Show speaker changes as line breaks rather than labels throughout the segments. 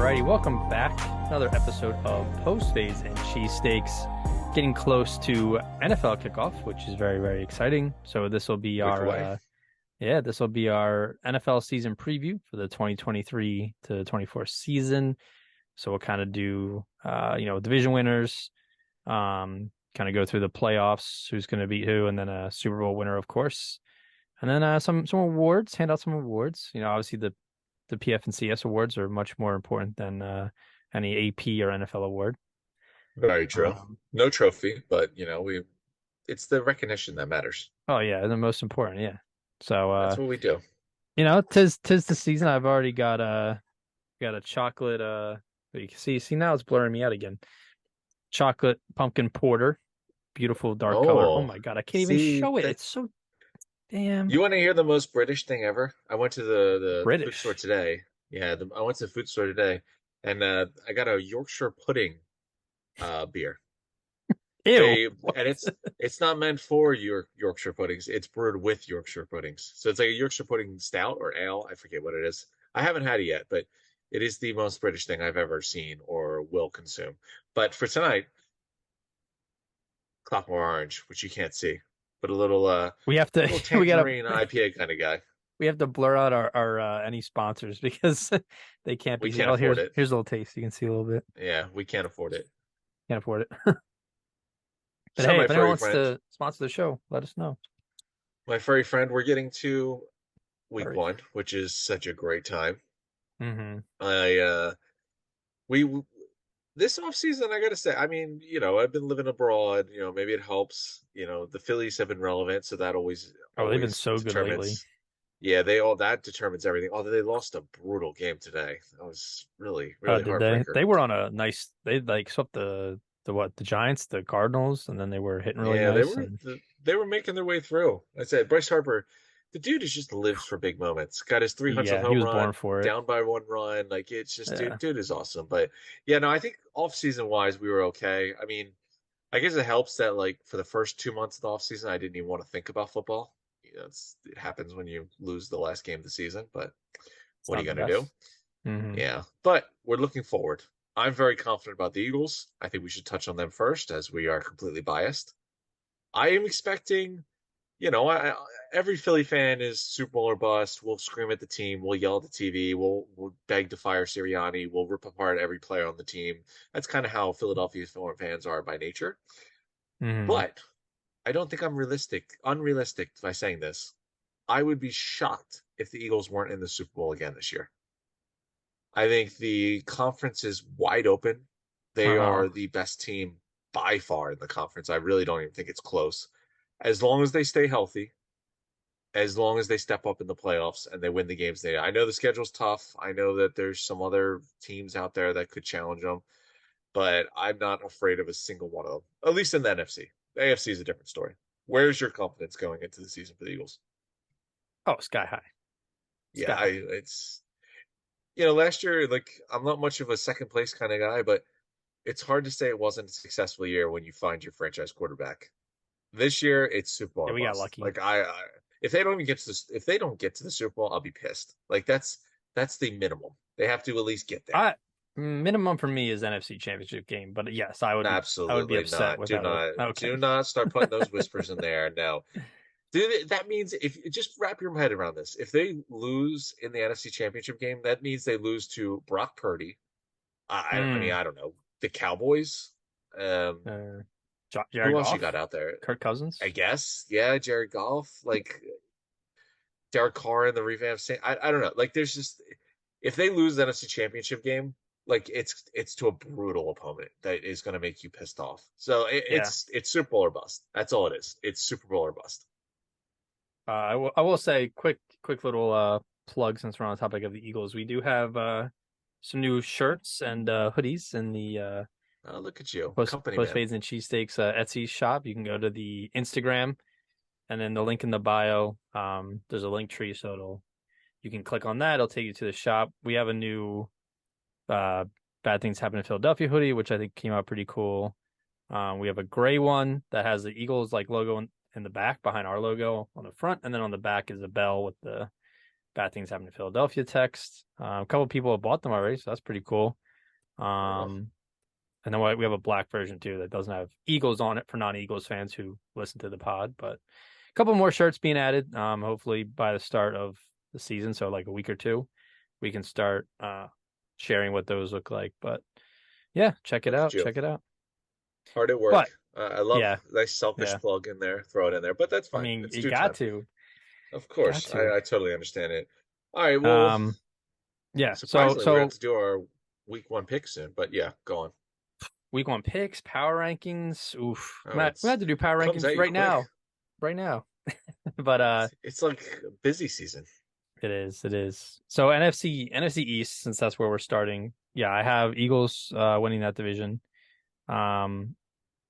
Alrighty, welcome back. Another episode of Post-Fades Cheesesteaks. Getting close to NFL kickoff, which is very, very exciting. So this will be our NFL season preview for the 2023 to 24 season. So we'll kind of do division winners, kind of go through the playoffs, who's going to beat who, and then a Super Bowl winner, of course. And then some awards, hand out some awards. Obviously the PF and CS awards are much more important than any AP or NFL award.
Very true. No trophy, but it's the recognition that matters.
Oh yeah, the most important, yeah. So
That's what we do.
tis the season. I've already got a chocolate you can see now it's blurring me out again. Chocolate pumpkin porter. Beautiful dark color. Oh my God, I can't even show it. It's so damn.
You want to hear the most British thing ever? I went to the food
British.
store today. Yeah, I went to the food store today, and I got a Yorkshire pudding beer.
Ew.
And it's not meant for Yorkshire puddings. It's brewed with Yorkshire puddings. So it's like a Yorkshire pudding stout or ale. I forget what it is. I haven't had it yet, but it is the most British thing I've ever seen or will consume. But for tonight, Clockwork Orange, which you can't see, but a little
we have to
little tangerine IPA kind of guy.
We have to blur out our any sponsors because they can't be.
We can't afford it.
Here's a little taste. You can see a little bit.
Yeah, we can't afford it.
Can't afford it. But hey, if anyone wants to sponsor the show, let us know.
My furry friend, we're getting to week one, which is such a great time.
Mm-hmm.
We this off season, I gotta say, I mean, I've been living abroad. Maybe it helps. The Phillies have been relevant, so that always
they've been so good lately.
Yeah, that determines everything. Although they lost a brutal game today, that was really heartbreaker.
They were on a nice. They swept the Giants, the Cardinals, and then they were hitting really nice.
They were making their way through. I said Bryce Harper, the dude is just lives for big moments. Got his 300th home run,
born for it.
Down by one run. Like it's just dude is awesome. But yeah, no, I think off season wise we were okay. I mean, I guess it helps that like for the first 2 months of the off season I didn't even want to think about football. It happens when you lose the last game of the season, but what are you gonna do?
Mm-hmm.
Yeah, but we're looking forward. I'm very confident about the Eagles. I think we should touch on them first, as we are completely biased. I am expecting, every Philly fan is Super Bowl or bust. We'll scream at the team. We'll yell at the TV. We'll beg to fire Sirianni. We'll rip apart every player on the team. That's kind of how Philadelphia fans are by nature.
Mm-hmm.
But I don't think I'm unrealistic by saying this. I would be shocked if the Eagles weren't in the Super Bowl again this year. I think the conference is wide open. They are the best team by far in the conference. I really don't even think it's close. As long as they stay healthy, as long as they step up in the playoffs and they win the games I know the schedule's tough. I know that there's some other teams out there that could challenge them, but I'm not afraid of a single one of them, at least in the NFC. The AFC is a different story. Where's your confidence going into the season for the Eagles?
Oh, sky high.
It's last year, like, I'm not much of a second place kind of guy, but it's hard to say it wasn't a successful year when you find your franchise quarterback. This year, it's Super Bowl.
Yeah, we got lucky.
Like if they don't even get to if they don't get to the Super Bowl, I'll be pissed. Like that's the minimum. They have to at least get there.
Minimum for me is NFC Championship game, but yes, I would be upset with that.
Do not start putting those whispers in there. No. That means if just wrap your head around this. If they lose in the NFC Championship game, that means they lose to Brock Purdy. I mean, I don't know, the Cowboys.
Jared
who else
Goff?
You got out there?
Kirk Cousins,
I guess. Yeah, Jared Goff, like Derek Carr in the revamp. I don't know. Like, there's just if they lose the NFC Championship game, like it's to a brutal opponent that is going to make you pissed off. So it's Super Bowl or bust. That's all it is. It's Super Bowl or bust.
I will say quick little plug since we're on the topic of the Eagles. We do have some new shirts and hoodies in the
oh, look at you.
Post-Fades Cheesesteaks Etsy shop. You can go to the Instagram and then the link in the bio. There's a link tree, so you can click on that. It'll take you to the shop. We have a new Bad Things Happen in Philadelphia hoodie, which I think came out pretty cool. We have a gray one that has the Eagles like logo in the back behind our logo on the front, and then on the back is a bell with the Bad Things Happen in Philadelphia text. A couple people have bought them already, so that's pretty cool.
Fair enough.
And then we have a black version too that doesn't have Eagles on it for non-Eagles fans who listen to the pod. But a couple more shirts being added. Hopefully by the start of the season, so like a week or two, we can start sharing what those look like. But yeah, check it
Look at
out.
you.
Check it out.
Hard at
But
work. I love
yeah,
nice selfish
yeah.
plug in there. Throw it in there, but that's
I
fine.
mean,
It's
you
due
got
time.
to,
Of
got
course,
to.
I totally understand it. All right. Well,
Um, yeah. So
surprisingly, we're gonna have
so
to do our week one pick soon. But yeah, go on.
week one picks, power rankings. Oof.
Oh,
We have to do power
comes
rankings
at you
right
quick.
now. Right now. But
It's like a busy season.
it is. It is. So NFC East, since that's where we're starting. Yeah, I have Eagles winning that division. Um,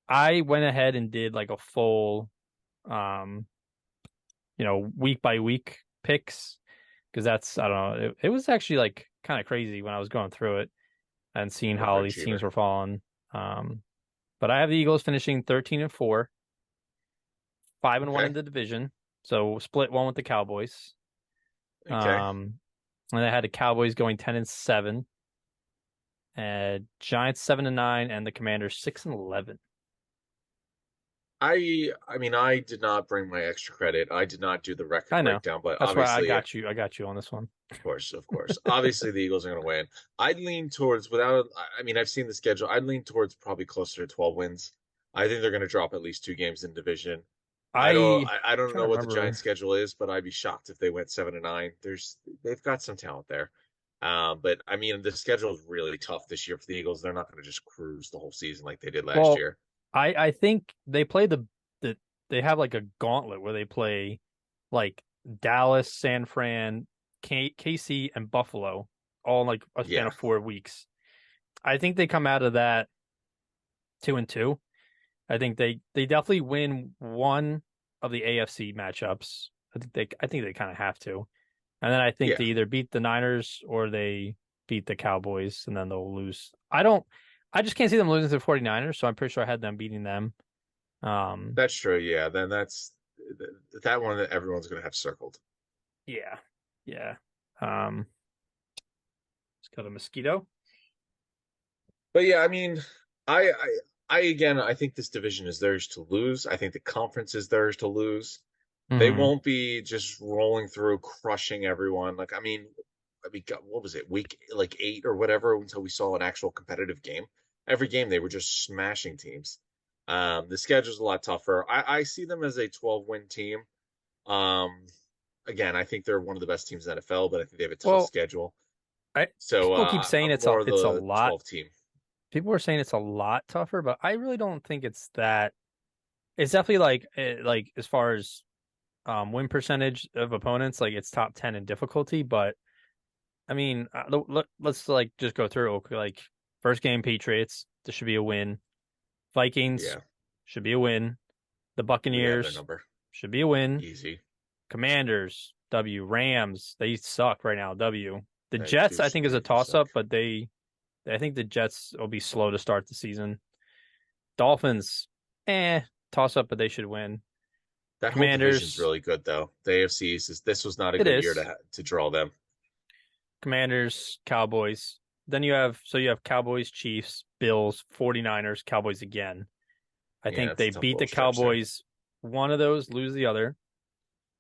I went ahead and did like a full um, week by week picks because that's I don't know. It was actually like kind of crazy when I was going through it and seeing how all these
Overachiever.
teams were falling. Um, but I have the Eagles finishing 13-4, 5-1
Okay.
in the division. So split one with the Cowboys.
Okay.
And I had the Cowboys going 10-7, Giants 7-9, and the Commanders 6-11.
I mean, I did not bring my extra credit. I did not do the record
I know.
breakdown, but
That's why I
obviously,
got you. I got you on this one.
of course. Obviously, the Eagles are going to win. I'd lean towards without. I mean, I've seen the schedule. I'd lean towards probably closer to 12 wins. I think they're going to drop at least two games in division.
I
I don't
trying to
know what the Giants'
remember.
schedule is, but I'd be shocked if they went 7-9. They've got some talent there. But I mean, the schedule is really tough this year for the Eagles. They're not going to just cruise the whole season like they did last
Well,
year.
I think they play the they have like a gauntlet where they play like Dallas, San Fran, KC, and Buffalo all in like a span
Yeah,
of 4 weeks. I think they come out of that 2-2. I think they definitely win one of the AFC matchups. I think they kind of have to. And then I think
yeah,
they either beat the Niners or they beat the Cowboys and then they'll lose. I just can't see them losing to the 49ers, so I'm pretty sure I had them beating them. Um
that's true. Yeah, then that one that everyone's going to have circled.
yeah. Yeah. Um it's called a mosquito.
But yeah, I mean, I, I, I again, I think this division is theirs to lose. I think the conference is theirs to lose. They
Hmm.
won't be just rolling through, crushing everyone. I mean, what was it, week like 8 or whatever, until we saw an actual competitive game. Every game they were just smashing teams. The schedule's a lot tougher. I see them as a 12-win team. Um, again, I think they're one of the best teams in the NFL, but I think they have a tough
Well,
schedule.
I
So
people keep saying
I'm more of
it's a
the
lot.
12 team.
People are saying it's a lot tougher, but I really don't think it's that. It's definitely like as far as win percentage of opponents, like it's top 10 in difficulty, but I mean, let's like just go through like first game Patriots, this should be a win. Vikings
Yeah,
should be a win. The
we have their
Buccaneers
number.
should be a win.
Easy.
Commanders, W. Rams, they suck right now, W. The
They
Jets,
do
I think, is a
they do
toss
suck.
up, but I think the Jets will be slow to start the season. Dolphins, toss up, but they should win.
That whole division's
Commanders,
really good though. The AFC is this was not a
it
good year
is.
to draw them.
Commanders, Cowboys. Then you have Cowboys, Chiefs, Bills, 49ers, Cowboys again. I
Yeah,
think
it's
they
a tough
beat the
little stretch there.
Cowboys one of those, lose the other.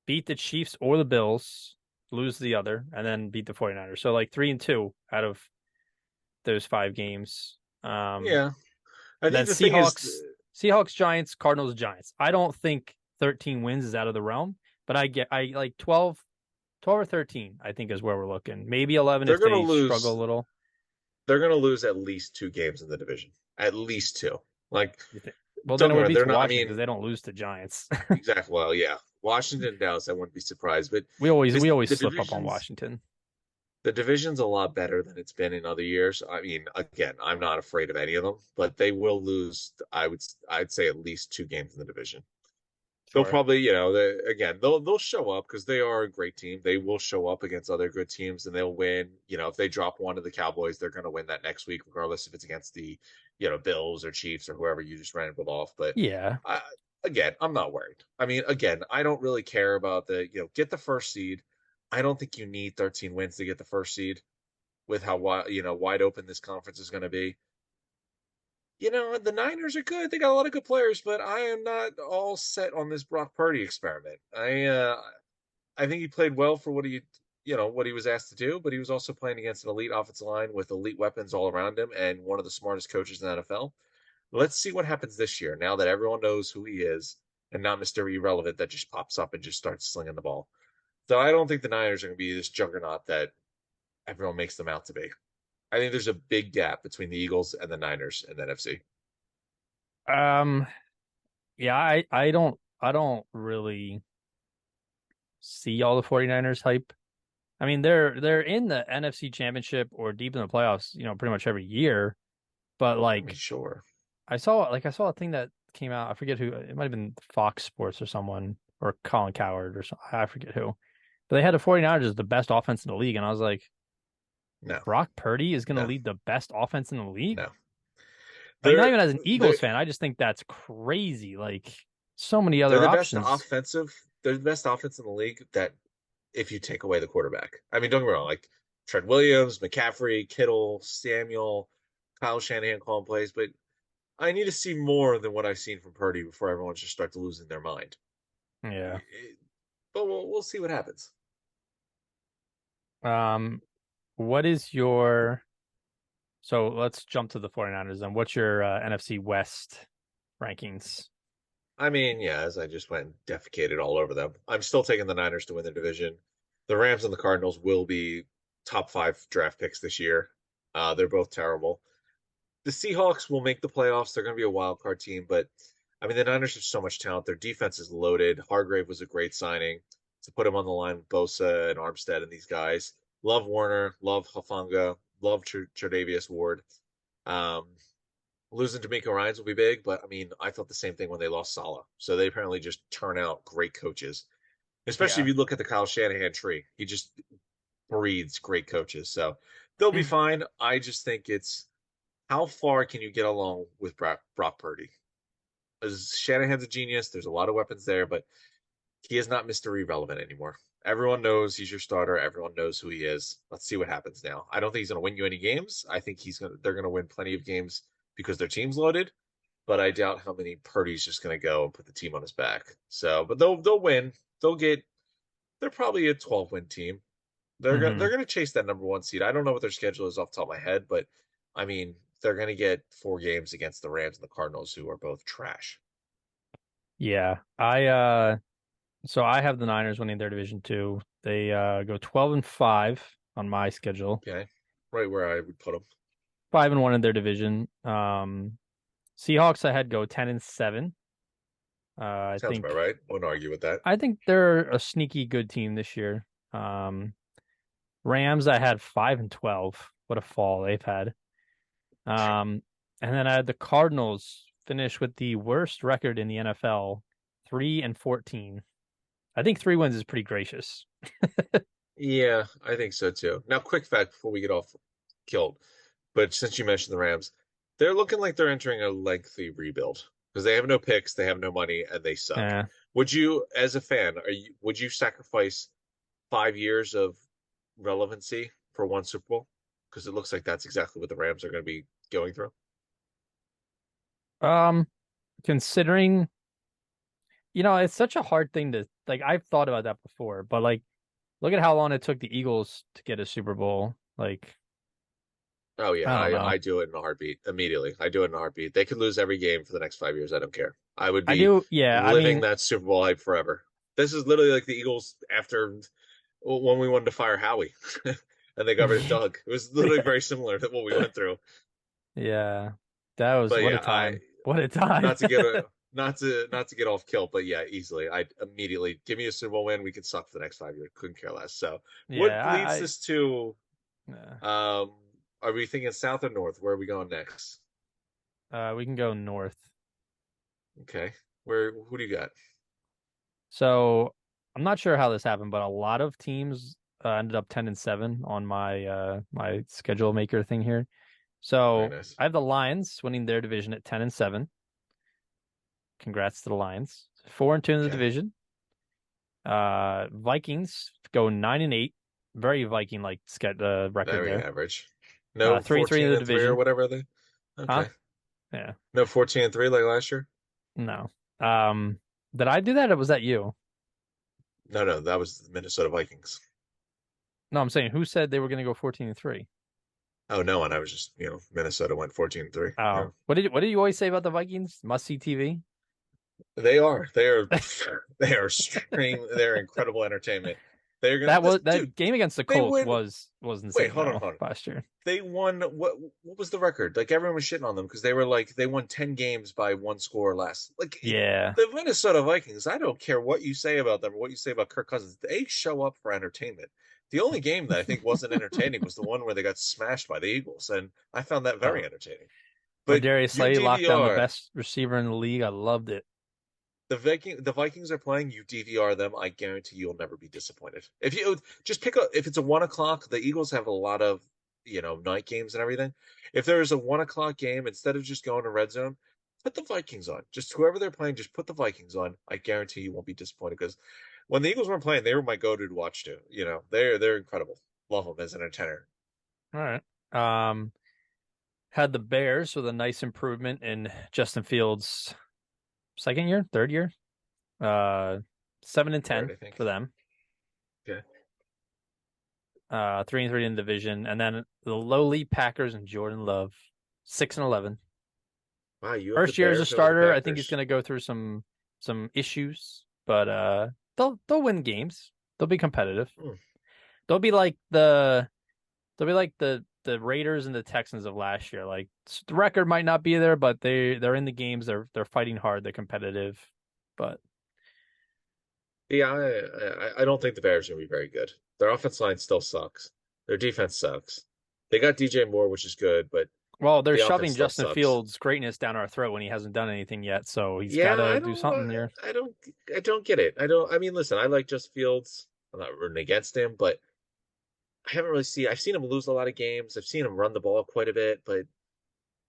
Beat the Chiefs or the Bills, lose the other, and then beat the 49ers. So like 3-2 out of those 5 games.
Yeah, I
Then
think the thing is,
Seahawks, Giants, Cardinals, Giants. I don't think 13 wins is out of the realm, but I like 12 or 13, I think is where we're looking. Maybe 11
they're
if
gonna
they struggle
lose.
a little.
They're gonna lose at least two games in the division. At least two. Like,
You think? Well, then
don't
it
get me
would
wrong,
be
they're
to
not. I
Washington because
mean,
they don't lose to Giants.
exactly. Well, yeah, Washington and Dallas. I wouldn't be surprised, but
We always
this
slip up on Washington.
the division's a lot better than it's been in other years. I mean, again, I'm not afraid of any of them, but they will lose. I'd say at least two games in the division. They'll
Sure.
probably, again, they'll show up because they are a great team. They will show up against other good teams and they'll win. If they drop one to the Cowboys, they're going to win that next week, regardless if it's against the, Bills or Chiefs or whoever you just rambled off. But
Yeah.
I, again, I'm not worried. I mean, again, I don't really care about get the first seed. I don't think you need 13 wins to get the first seed with how wide open this conference is going to be. The Niners are good. They got a lot of good players, but I am not all set on this Brock Purdy experiment. I think he played well for what he was asked to do, but he was also playing against an elite offensive line with elite weapons all around him and one of the smartest coaches in the NFL. Let's see what happens this year now that everyone knows who he is and not Mr. Irrelevant that just pops up and just starts slinging the ball. So I don't think the Niners are going to be this juggernaut that everyone makes them out to be. I think there's a big gap between the Eagles and the Niners in the NFC.
Um, yeah, I don't really see all the 49ers hype. I mean, they're in the NFC Championship or deep in the playoffs, pretty much every year. But
I mean,
like
sure.
I saw a thing that came out. I forget who. It might have been Fox Sports or someone or Colin Coward or something. I forget who. But they had the 49ers as the best offense in the league, and I was like,
No,
Brock Purdy is going to
no,
lead the best offense in the league?
no.
Like, not
They're
even as an
they're
Eagles fan, I just think that's crazy. Like, so many
they're
other
the best
options.
offensive. They're the best offense in the league. That if you take away the quarterback, I mean, don't get me wrong. Like Trent Williams, McCaffrey, Kittle, Samuel, Kyle Shanahan calling plays, but I need to see more than what I've seen from Purdy before everyone just starts losing their mind.
Yeah.
But we'll see what happens.
Um, what is your so let's jump to the 49ers then. What's your NFC West rankings?
I mean, yeah, as I just went and defecated all over them, I'm still taking the Niners to win the division. The Rams and the Cardinals will be top five draft picks this year. They're both terrible. The Seahawks will make the playoffs. They're going to be a wild card team, but I mean, the Niners have so much talent. Their defense is loaded. Hargrave was a great signing to put him on the line with Bosa and Armstead and these guys. Love Warner, love Hafanga, love Tre'Davious Ward. Um, Losing D'Amico Ryans will be big, but I mean, I thought the same thing when they lost Salah. So they apparently just turn out great coaches, especially if
Yeah.
you look at the Kyle Shanahan tree. He just breeds great coaches. So they'll be fine. I just think it's how far can you get along with Brock Purdy? Because Shanahan's a genius. There's a lot of weapons there, but he is not Mr. Irrelevant anymore. Everyone knows he's your starter. Everyone knows who he is. Let's see what happens now. I don't think he's going to win you any games. I think they're going to win plenty of games because their team's loaded, but I doubt how many Purdy's just going to go and put the team on his back. So, but they'll win. They're probably a 12-win team.
Hmm.
They're gonna chase that number one seed. I don't know what their schedule is off the top of my head, but I mean they're gonna get 4 games against the Rams and the Cardinals, who are both trash.
Yeah. So I have the Niners winning their division too. They go 12-5 on my schedule.
Okay, right where I would put them.
5-1 in their division. Seahawks I had go 10-7. I
Sounds about
think
right. Won't argue with that.
I think they're a sneaky good team this year. Rams I had 5-12. What a fall they've had. Um, and then I had the Cardinals finish with the worst record in the NFL, 3-14. I think 3 wins is pretty gracious.
Yeah, I think so too. Now, quick fact before we get off killed, but since you mentioned the Rams, they're looking like they're entering a lengthy rebuild because they have no picks, they have no money, and they suck.
Yeah.
Would you, as a fan, would you sacrifice 5 years of relevancy for one Super Bowl? Because it looks like that's exactly what the Rams are going to be going through.
Um, Considering, it's such a hard thing to like. I've thought about that before, but like, look at how long it took the Eagles to get a Super Bowl. Like,
Oh yeah,
I don't
I
know.
do it in a heartbeat immediately. I do it in a heartbeut. They could lose every game for the next 5 years. I don't care. I would
I
be
do. Yeah. I
living
mean,
that Super Bowl hype forever. This is literally like the Eagles after when we wanted to fire Howie and they got rid of Doug. It was literally
yeah,
very similar to what we went through.
yeah. That was
But
what a
yeah, I
time. What a time.
not to get a not to get off kilt, but yeah, easily. I immediately give me a Super Bowl win. We could suck for the next 5 years. Couldn't care less. So, what
Yeah.
leads this to?
Yeah.
Um, are we thinking south or north? Where are we going next?
We can go north.
Okay, who do you got?
So I'm not sure how this happened, but a lot of teams ended up 10-7 on my schedule maker thing here.
Very
So
nice.
I have the Lions winning their division at 10-7. Congrats to the Lions. 4-2 in the
Okay.
division. Vikings go 9-8, very Viking like record
Very
there.
average. No
3-3 in
14
the
and 3 or
division.
whatever they.
Huh?
Okay.
Yeah.
No 14 and 3 like last year?
No. Um, did I do that or was that you?
No, no, that was the Minnesota Vikings.
No, I'm saying who said they were going to go 14-3?
Oh, no, and I was just, Minnesota went 14 and 3. Yeah.
Oh, what did you always say about the Vikings? Must see TV.
They are. They are they are they're incredible entertainment. They're gonna this
That
dude,
game against the
they
Colts
win.
was
Wait,
insane
hold on,
though
hold on.
last year.
They won what was the record? Like everyone was shitting on them because they were like they won 10 games by one score or less. Like
Yeah.
the Minnesota Vikings, I don't care what you say about them or what you say about Kirk Cousins, they show up for entertainment. The only game that I think wasn't entertaining was the one where they got smashed by the Eagles, and I found that very
Oh,
entertaining.
when
But
Darius
you
Slay locked down the
DVR
best receiver in the league, I loved it.
the Vikings are playing, you DVR them, I guarantee you'll never be disappointed. If you just pick up if it's a 1 o'clock, the Eagles have a lot of night games and everything. If there's a 1 o'clock game, instead of just going to red zone, put the Vikings on. Just whoever they're playing, just put the Vikings on. I guarantee you won't be disappointed because when the Eagles weren't playing, they were my go-to to watch too. They're incredible. Love them as an entertainer.
All right. Um, had the Bears with a nice improvement in Justin Fields' second year, third year. Uh, 7-10
Third, I
for
think.
them.
Okay.
3-3 in the division, and then the lowly Packers and Jordan Love, 6-11.
Wow, you have the
First year as a
Bears over the
starter, I think he's
Packers.
going to go through some issues, but they'll win games. They'll be competitive.
Hmm.
They'll be like the Raiders and the Texans of last year. Like the record might not be there, but they're in the games. They're fighting hard. They're competitive. But
Yeah, I don't think the Bears are going to be very good. Their offense line still sucks. Their defense sucks. They got DJ Moore, which is good, but
well, they're
the offense
shoving
still
Justin
sucks.
Fields' greatness down our throat when he hasn't done anything yet. So he's got
Yeah,
to do something here.
I don't get it. I don't. I mean, listen, I like Justin Fields. I'm not rooting against him, but I haven't really seen. I've seen him lose a lot of games. I've seen him run the ball quite a bit, but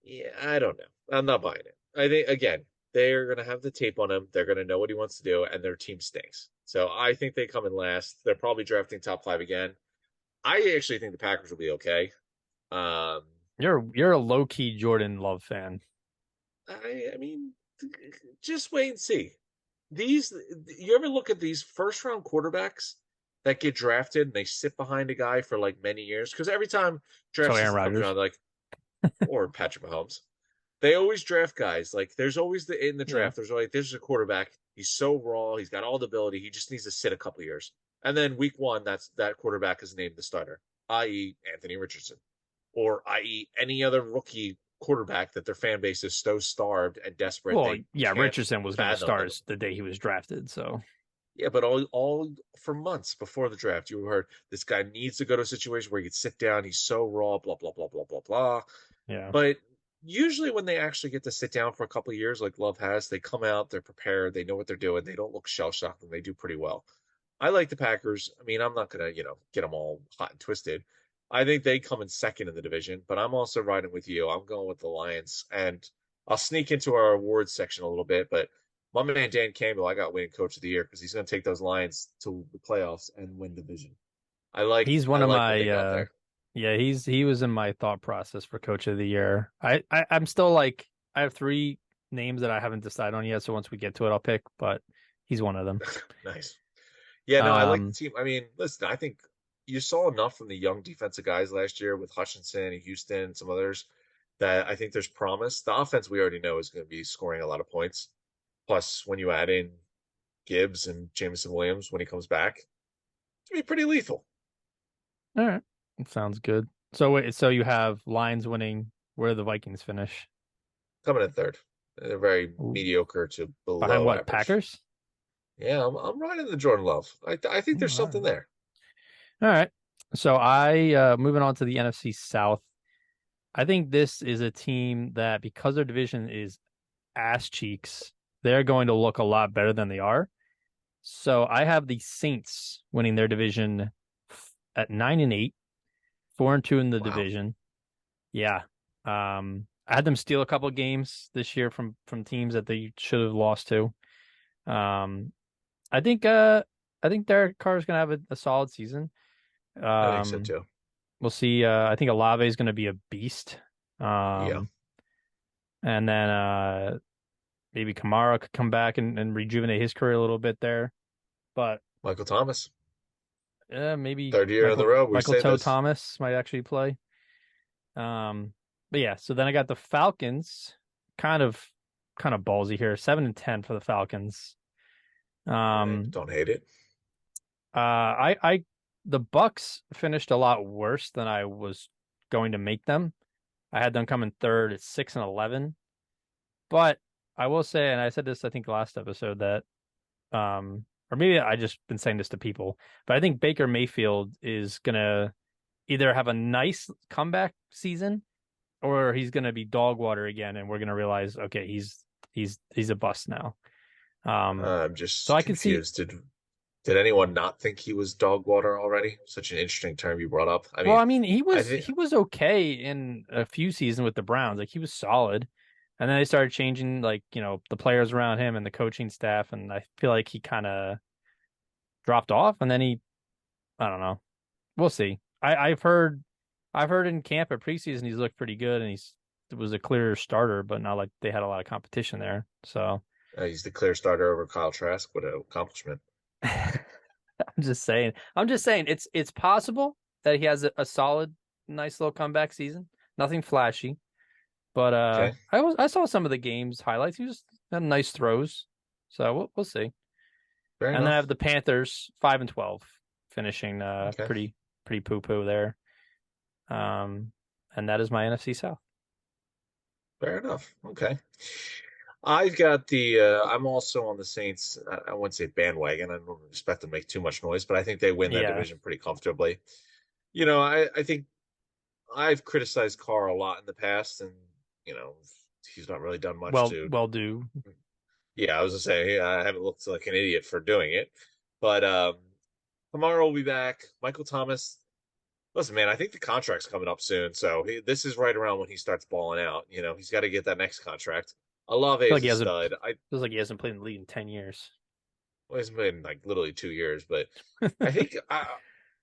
yeah, I don't know. I'm not buying it. I think again, they're gonna have the tape on him. They're gonna know what he wants to do, and their team stinks. So I think they come in last. They're probably drafting top five again. I actually think the Packers will be okay. Um,
You're a low key Jordan Love fan.
I mean, just wait and see. These, you ever look at these first round quarterbacks that get drafted and they sit behind a guy for like many years? Because every time
So
draft
Aaron
season comes
Rodgers.
around, like, or Patrick Mahomes, they always draft guys. Like, there's always in the
Yeah.
draft, there's like, this is a quarterback. He's so raw. He's got all the ability. He just needs to sit a couple years. And then week one, that quarterback is named the starter, i.e., Anthony Richardson, or i.e., any other rookie quarterback that their fan base is so starved and desperate
Well,
they
yeah,
can't
Richardson was going to
fathom them.
start the day he was drafted. So
Yeah, but all for months before the draft, you heard this guy needs to go to a situation where he can sit down. He's so raw, blah blah blah blah blah blah.
yeah,
But usually, when they actually get to sit down for a couple of years, like Love has, they come out, they're prepared, they know what they're doing, they don't look shell shocked, and they do pretty well. I like the Packers. I mean, I'm not gonna get them all hot and twisted. I think they come in second in the division, but I'm also riding with you. I'm going with the Lions, and I'll sneak into our awards section a little bit, but my man Dan Campbell, I got winning coach of the year because he's going to take those Lions to the playoffs and win division. I like
he's
I
one of
like what they
my
got there.
yeah, he was in my thought process for coach of the year. I'm still like I have three names that I haven't decided on yet, so once we get to it I'll pick, but he's one of them.
Nice. Yeah, no, I like the
Um
team. I mean, listen, I think you saw enough from the young defensive guys last year with Hutchinson and Houston and some others that I think there's promise. The offense we already know is going to be scoring a lot of points. Plus, when you add in Gibbs and Jameson Williams when he comes back, it's going to be pretty lethal.
all right. Sounds good. So wait, so you have Lions winning, where the Vikings finish?
Coming in third. They're very
Ooh,
mediocre to
behind
below
what,
average.
Packers?
Yeah, I'm riding the Jordan Love. I think there's
All
something
right.
there.
All right. So I moving on to the NFC South. I think this is a team that because their division is ass cheeks, they're going to look a lot better than they are. So I have the Saints winning their division at 9-8, 4-2 in the
Wow.
division. Yeah. I had them steal a couple games this year from teams that they should have lost to. Um, I think I think Derek Carr is gonna have a solid season.
I think so
Um,
too.
we'll see. I think Olave is gonna be a beast.
Yeah.
Um, and then maybe Kamara could come back and rejuvenate his career a little bit there. But
Michael Thomas,
maybe
third year in the
Michael
row. We
Michael
say
Toe
this.
Thomas might actually play. But yeah, so then I got the Falcons, kind of kind of ballsy here, 7-10 for the Falcons.
I
Um,
don't hate it.
I the Bucks finished a lot worse than I was going to make them. I had them coming third at 6-11, but I will say, and I said this I think last episode that or maybe I just been saying this to people, but I think Baker Mayfield is gonna either have a nice comeback season or he's gonna be dog water again, and we're gonna realize, okay, he's a bust now.
I'm
So
just
I can see.
confused. Did anyone not think he was dog water already? Such an interesting term you brought up. I
Well,
mean,
I mean, he
I
was
think
he was okay in a few seasons with the Browns. Like he was solid. And then they started changing like, the players around him and the coaching staff, and I feel like he kind of dropped off and then I don't know. We'll see. I've heard in camp at preseason he's looked pretty good and he's was a clear starter, but not like they had a lot of competition there. So
he's the clear starter over Kyle Trask. What an accomplishment.
I'm just saying. I'm just saying it's possible that he has a solid, nice little comeback season. Nothing flashy. But
Okay,
I saw some of the games highlights. He just had nice throws, so we'll see.
fair
And then I have
enough.
the Panthers 5-12, finishing
Okay,
pretty poo poo there. Um, and that is my NFC South.
fair enough. Okay. I've got the. I'm also on the Saints. I wouldn't say bandwagon. I don't expect them to make too much noise, but I think they win that
Yeah,
division pretty comfortably. I think I've criticized Carr a lot in the past, and you know, he's not really done much to.
well do.
Yeah, I was gonna say I haven't looked like an idiot for doing it, but tomorrow will be back. Michael Thomas. Listen, man, I think the contract's coming up soon, so this is right around when he starts balling out. He's got to get that next contract. Olave
I feel
is
like
a
he hasn't
stud. I
feels like he hasn't played in the league in 10 years.
Well, it's been like literally 2 years, but I think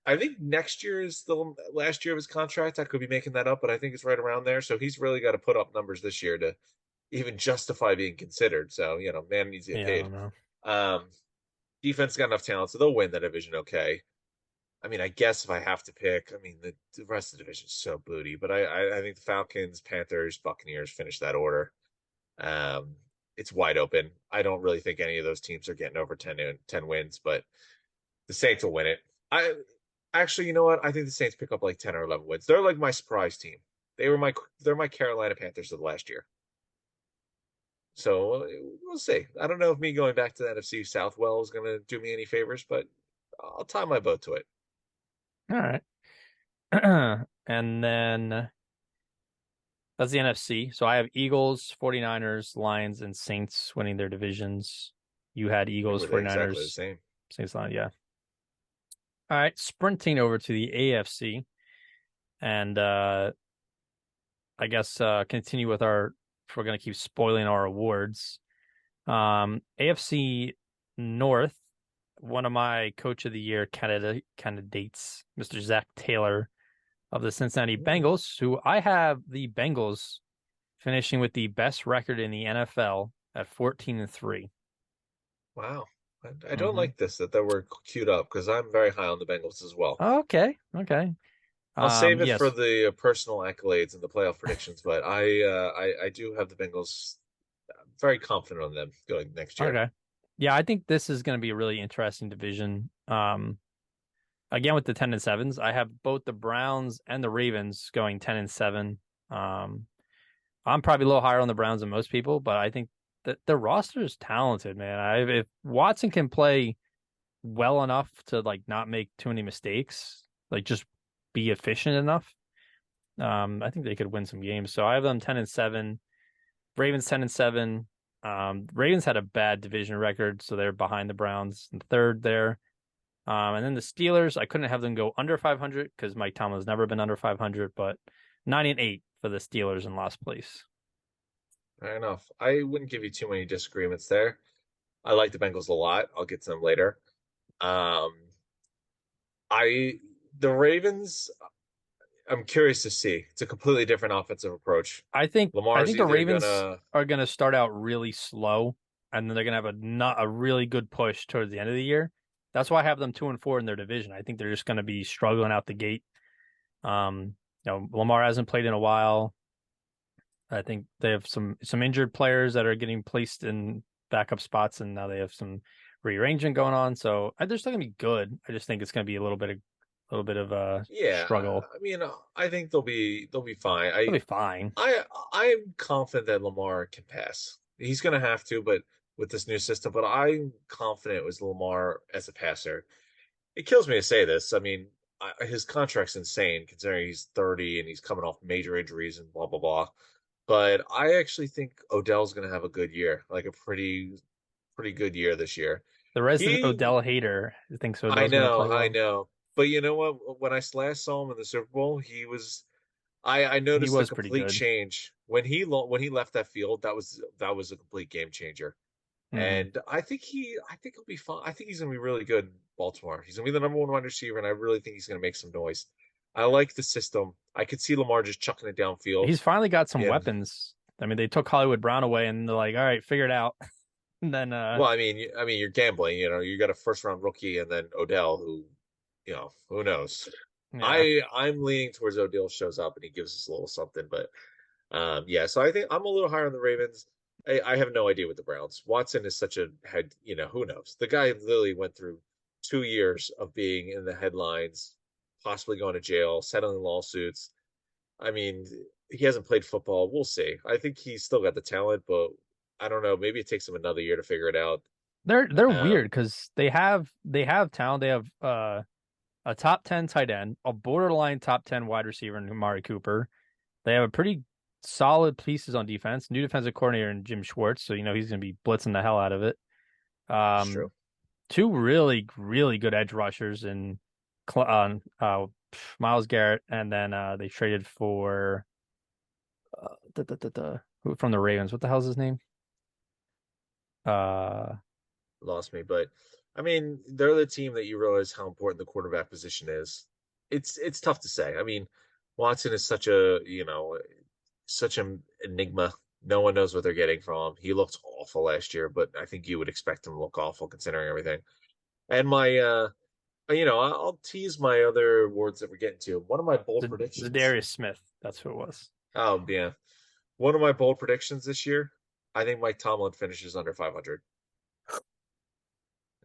I think next year is the last year of his contract. I could be making that up, but I think it's right around there. So he's really got to put up numbers this year to even justify being considered. So man needs to get
Yeah, I
paid.
don't know.
Um, Defense got enough talent, so they'll win that division. Okay. I mean, I guess if I have to pick, I mean the rest of the division is so booty, but I think the Falcons, Panthers, Buccaneers finish that order. Um, it's wide open. I don't really think any of those teams are getting over 10 wins, but the Saints will win it. I Actually, you know what? I think the Saints pick up like 10 or 11 wins. They're like my surprise team. They're my Carolina Panthers of the last year. So we'll see. I don't know if me going back to the NFC South well is going to do me any favors, but I'll tie my boat to it.
All right. And then that's the NFC. So I have Eagles, 49ers, Lions, and Saints winning their divisions. You had
I think
Eagles,
we're exactly the
49ers,
same.
Saints, Lions, yeah. All right, sprinting over to the AFC and I guess continue with our if we're gonna keep spoiling our awards. AFC North, one of my coach of the year candidates, Mr. Zach Taylor of the Cincinnati
Mm,
Bengals, who I have the Bengals finishing with the best record in the NFL at 14-3.
wow. I don't
Mm-hmm.
like this that they were queued up because I'm very high on the Bengals as well.
Okay, okay.
I'll save it for
Yes.
the personal accolades and the playoff predictions, but I do have the Bengals very confident on them going next year.
Okay. Yeah, I think this is going to be a really interesting division. Again with the 10-7s, I have both the Browns and the Ravens going 10-7. Um, I'm probably a little higher on the Browns than most people, but I think that the roster is talented, man. If Watson can play well enough to like not make too many mistakes, like just be efficient enough, I think they could win some games. So I have them 10-7, Ravens 10-7. Ravens had a bad division record, so they're behind the Browns in third there. And then the Steelers, I couldn't have them go under 500 because Mike Tomlin's never been under 500, but 9-8 for the Steelers in last place.
Fair enough. I wouldn't give you too many disagreements there. I like the Bengals a lot. I'll get to them later. Um, I the Ravens. I'm curious to see. It's a completely different offensive approach.
I
Lamar's
think the
either
Ravens
gonna,
are going to start out really slow, and then they're going to have a really good push towards the end of the year. That's why I have them 2-4 in their division. I think they're just going to be struggling out the gate. Lamar hasn't played in a while. I think they have some injured players that are getting placed in backup spots, and now they have some rearranging going on. So they're still gonna be good. I just think it's gonna be a little bit of a
yeah.
struggle.
I mean, I think they'll be fine.
They'll be fine.
I'm confident that Lamar can pass. He's gonna have to, but with this new system. But I'm confident with Lamar as a passer. It kills me to say this. I mean, his contract's insane considering he's 30 and he's coming off major injuries and blah blah blah. But I actually think Odell's going to have a good year, like a pretty good year this year.
The resident
He,
Odell hater thinks Odell's gonna play
I
well.
know. But you know what? When I last saw him in the Super Bowl, he was. I
He
noticed a
was pretty
complete
good.
change when he left that field. That was a complete game changer.
Hmm.
And I think he'll be fine. I think he's gonna be really good in Baltimore. He's gonna be the number one wide receiver, and I really think he's gonna make some noise. I like the system. I could see Lamar just chucking it downfield.
He's finally got some
And
weapons. I mean, they took Hollywood Brown away, and they're like, "All right, figure it out." And then,
well, I mean, you're gambling. You know, you got a first round rookie, and then Odell, who, who knows?
yeah,
I'm leaning towards Odell shows up and he gives us a little something, but yeah. So I think I'm a little higher on the Ravens. I have no idea with the Browns. Watson is such a head. Who knows? The guy literally went through 2 years of being in the headlines, possibly going to jail, settling lawsuits. I mean, he hasn't played football. We'll see. I think he's still got the talent, but I don't know. Maybe it takes him another year to figure it out.
they're weird
Um,
because they have talent. They have a top 10 tight end, a borderline top 10 wide receiver in Amari Cooper. They have a pretty solid pieces on defense. New defensive coordinator in Jim Schwartz, so he's going to be blitzing the hell out of it.
it's true.
Um, Two really really good edge rushers in Miles Garrett, and then they traded for who from the Ravens. What the hell's his name? Uh,
Lost me, but I mean, they're the team that you realize how important the quarterback position is. It's tough to say. I mean, Watson is such an enigma. No one knows what they're getting from him. He looked awful last year, but I think you would expect him to look awful considering everything. And I'll tease my other awards that we're getting to. One of my bold predictions.
Zadarius Smith. That's who it was.
Oh yeah, one of my bold predictions this year. I think Mike Tomlin finishes under 500.
The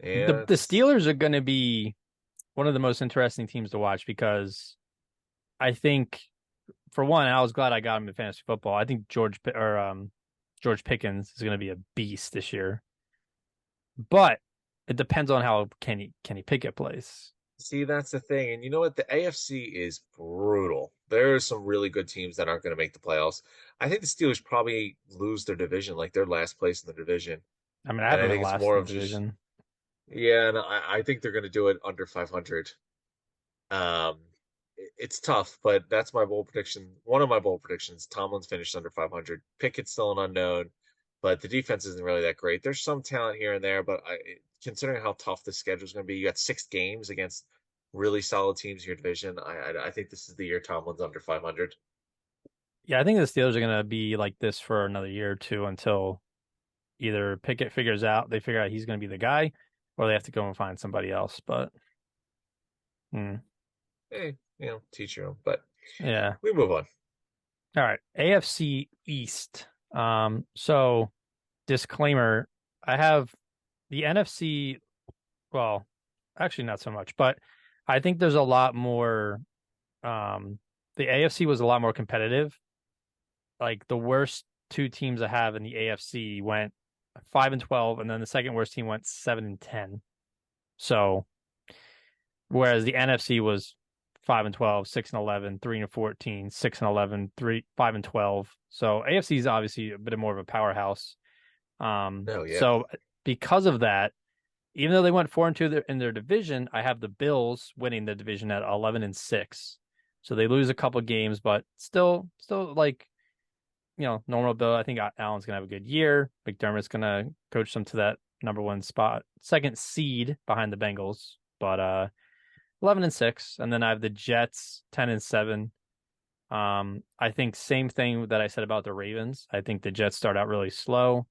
Yeah,
the Steelers are going to be one of the most interesting teams to watch because I think for one, I was glad I got him in fantasy football. I think George Pickens is going to be a beast this year, but it depends on how Kenny Pickett plays.
see, that's the thing. And you know what? The AFC is brutal. There are some really good teams that aren't going to make the playoffs. I think the Steelers probably lose their division, like they're last place in the division.
I mean, I
And
have
I
them in
think it's
last
more
in
of
the
just,
division.
yeah, and I think they're going to do it under 500. Um, it's tough, but that's my bold prediction. One of my bold predictions. Tomlin's finished under 500. Pickett's still an unknown, but the defense isn't really that great. There's some talent here and there, but considering how tough the schedule is going to be, you got 6 games against really solid teams in your division. I think this is the year Tomlin's under 500.
Yeah, I think the Steelers are going to be like this for another year or two until either Pickett they figure out he's going to be the guy, or they have to go and find somebody else. But
Hey, teach your own. But
yeah.
we move on.
All right, AFC East. So disclaimer, I have the NFC, well, actually not so much, but I think there's a lot more the AFC was a lot more competitive. Like the worst two teams I have in the AFC went 5-12, and then the second worst team went 7-10. So whereas the NFC was 5-12, 6-11, 3-14, 6-11, 5-12. So AFC is obviously a bit more of a powerhouse.
No, yeah.
So because of that, even though they went 4-2 in their division, I have the Bills winning the division at 11-6. So they lose a couple games, but still like normal Bill. I think Allen's gonna have a good year. McDermott's gonna coach them to number one spot, second seed behind the Bengals, but 11-6, and then I have the Jets 10-7. I think same thing that I said about the Ravens. I think the Jets start out really slow.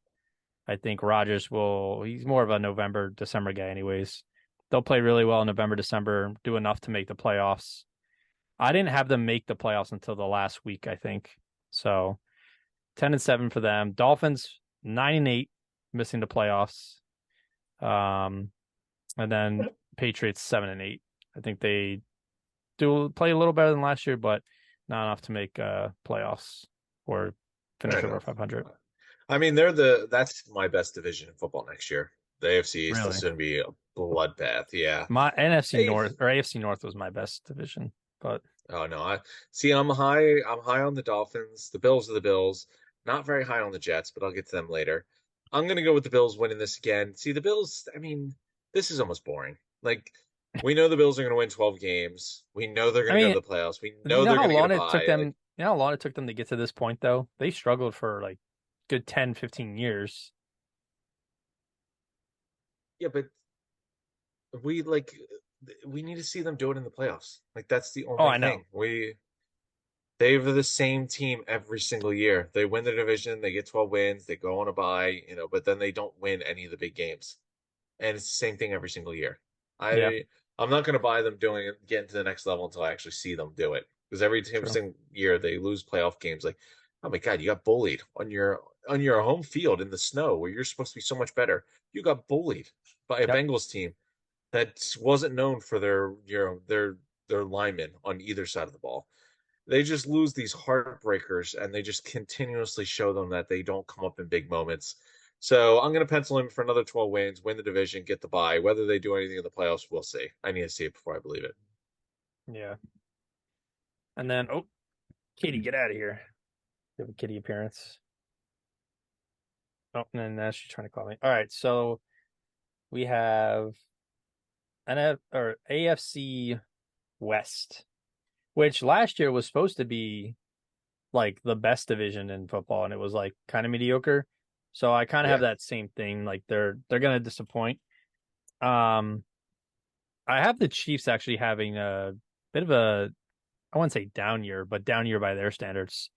I think Rodgers he's more of a November, December guy anyways. They'll play really well in November, December, do enough to make the playoffs. I didn't have them make the playoffs until the last week, I think. So 10-7 for them. Dolphins 9-8, missing the playoffs. And then Patriots 7-8. I think they do play a little better than last year, but not enough to make playoffs or finish
Fair
over
enough.
500.
I mean, that's my best division in football next year. The AFC East is
Really?
going to be a bloodbath. Yeah.
My NFC
Hey,
North or AFC North was my best division, but
oh no, I see. I'm high. I'm high on the Dolphins. The Bills are the Bills. Not very high on the Jets, but I'll get to them later. I'm gonna go with the Bills winning this again. See, the Bills. I mean, this is almost boring. Like we know the Bills are gonna win 12 games. We know they're
I
gonna go to
mean,
the playoffs. We
you
know
know
they're
how
gonna get a
long it took
bye.
them,
Like
how long it took them to get to this point though? They struggled for like good 10, 15 years.
yeah, but we like we need to see them do it in the playoffs. Like that's the
Oh,
only
I know.
thing. They're the same team every single year. They win the division, they get 12 wins, they go on a bye, but then they don't win any of the big games. And it's the same thing every single year.
Yeah,
I'm not going to buy them doing it, getting to the next level until I actually see them do it. Because every
true.
single year they lose playoff games. Like, oh my God, you got bullied on your home field in the snow where you're supposed to be so much better. You got bullied by a
Yep,
Bengals team that wasn't known for their linemen on either side of the ball. They just lose these heartbreakers and they just continuously show them that they don't come up in big moments. So I'm going to pencil in for another 12 wins, win the division, get the bye. Whether they do anything in the playoffs, we'll see. I need to see it before I believe it.
yeah. And then, oh, Kitty, get out of here. You have a kitty appearance. Oh, and then now she's trying to call me. All right, so we have or AFC West, which last year was supposed to be like the best division in football, and it was like kind of mediocre. So I kind of have
Yeah.
that same thing. Like they're gonna disappoint. Um, I have the Chiefs actually having a bit of a, I wouldn't say down year, but down year by their standards.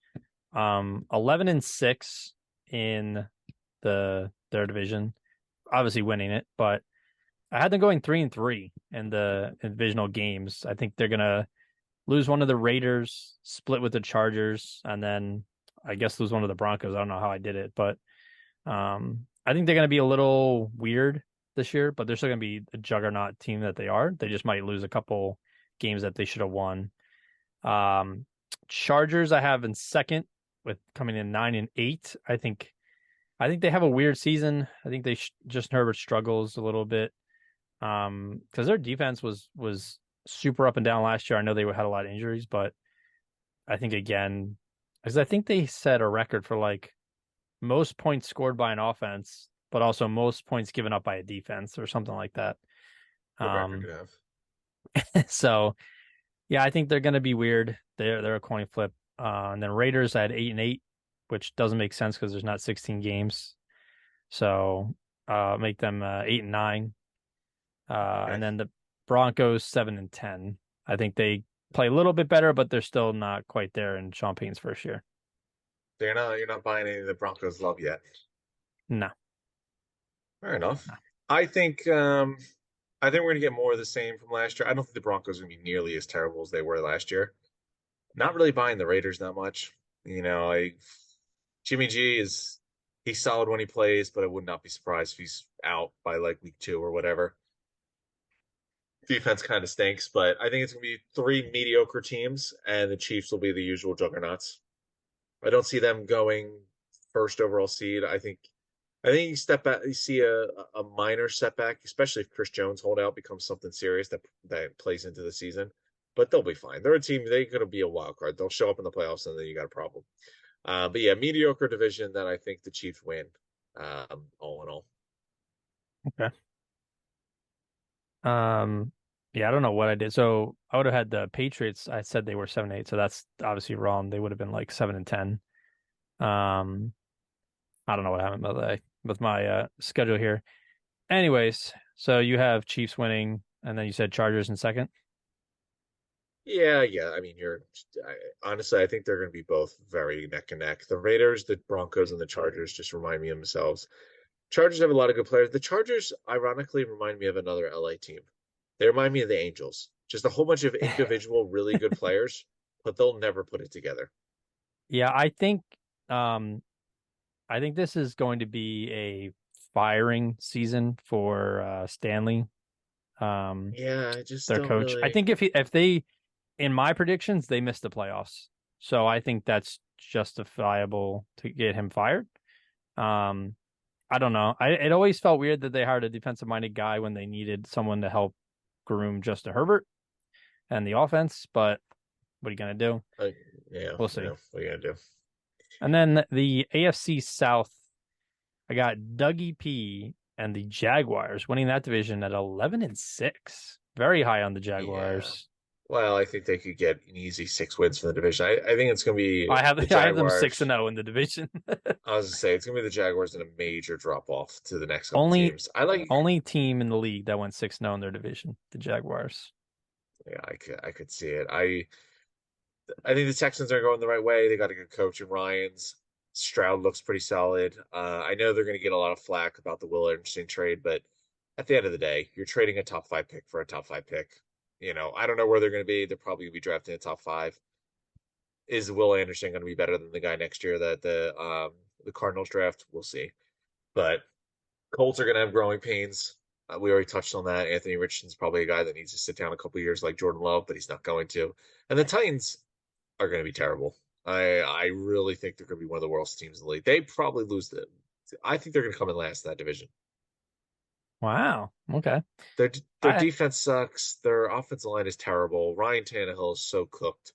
11-6 in their division, obviously winning it, but I had them going 3-3 in the divisional games. I think they're gonna lose one of the Raiders, split with the Chargers, and then I guess lose one of the Broncos. I don't know how I did it, but I think they're gonna be a little weird this year, but they're still gonna be a juggernaut team that they are. They just might lose a couple games that they should have won. Um, Chargers I have in second with coming in 9-8. I think they have a weird season. I think Justin Herbert struggles a little bit. Because their defense was super up and down last year. I know they had a lot of injuries, but I think again, because I think they set a record for like most points scored by an offense, but also most points given up by a defense or something like that.
Good record
Um,
to have.
so yeah, I think they're going to be weird. They're a coin flip. And then Raiders at 8-8, which doesn't make sense because there's not 16 games. So make them 8-9.
Okay.
And then the Broncos 7-10. I think they play a little bit better, but they're still not quite there in Sean Payton's first year.
You're not buying any of the Broncos love yet.
No,
Fair enough.
no.
I think um I think we're gonna get more of the same from last year. I don't think the Broncos are gonna be nearly as terrible as they were last year. Not really buying the Raiders that much. Jimmy G is he's solid when he plays, but I would not be surprised if he's out by like week 2 or whatever. Defense kind of stinks, but I think it's gonna be three mediocre teams, and the Chiefs will be the usual juggernauts. I don't see them going first overall seed. I think you step back, you see a minor setback, especially if Chris Jones holdout becomes something serious that plays into the season. But they'll be fine. They're a team. They're going to be a wild card. They'll show up in the playoffs, and then you got a problem. But yeah, mediocre division that I think the Chiefs win. All in all.
Okay. Um, yeah, I don't know what I did. So I would have had the Patriots. I said they were 7-8, so that's obviously wrong. They would have been like 7-10. Um, I don't know what happened with my schedule here. Anyways, so you have Chiefs winning, and then you said Chargers in second.
Yeah, yeah. I mean, honestly, I think they're going to be both very neck and neck. The Raiders, the Broncos, and the Chargers just remind me of themselves. Chargers have a lot of good players. The Chargers, ironically, remind me of another LA team. They remind me of the Angels. Just a whole bunch of individual, really good players, but they'll never put it together.
Yeah, um I think this is going to be a firing season for Stanley, um,
Yeah, I just
their
don't
coach. I
really.
think if they in my predictions they missed the playoffs, so I think that's justifiable to get him fired. Um, I don't know. It always felt weird that they hired a defensive minded guy when they needed someone to help groom Justin Herbert and the offense, but what are you gonna do?
Like, yeah,
We'll see.
yeah. What are you gonna do?
And then the AFC South, I got Dougie P and the Jaguars winning that division at 11-6. Very high on the
Yeah.
Jaguars.
Well, I think they could get an easy 6 wins from the division. I think it's going to be
I have
the
I have them 6 and
Jaguars.
0 in the division.
I was going to say it's going to be the Jaguars in a major drop off to the next couple
only
teams. I like.
only team in the league that went 6 and 0 in their division, the Jaguars.
Yeah, I could see it. I think the Texans are going the right way. They got a good coach in Ryans. Stroud looks pretty solid. I know they're going to get a lot of flack about the Will Anderson trade, but at the end of the day, you're trading a top five pick for a top five pick. I don't know where they're going to be. They're probably going to be drafting a top five. Is Will Anderson going to be better than the guy next year that the Cardinals draft? We'll see. But Colts are going to have growing pains. We already touched on that. Anthony Richardson's probably a guy that needs to sit down a couple years like Jordan Love, but he's not going to. And the Titans are going to be terrible. I really think they're going to be one of the worst teams in the league. They probably lose the. I think they're going to come in last in that division.
Wow. Okay.
Their
I
defense sucks. Their offensive line is terrible. Ryan Tannehill is so cooked.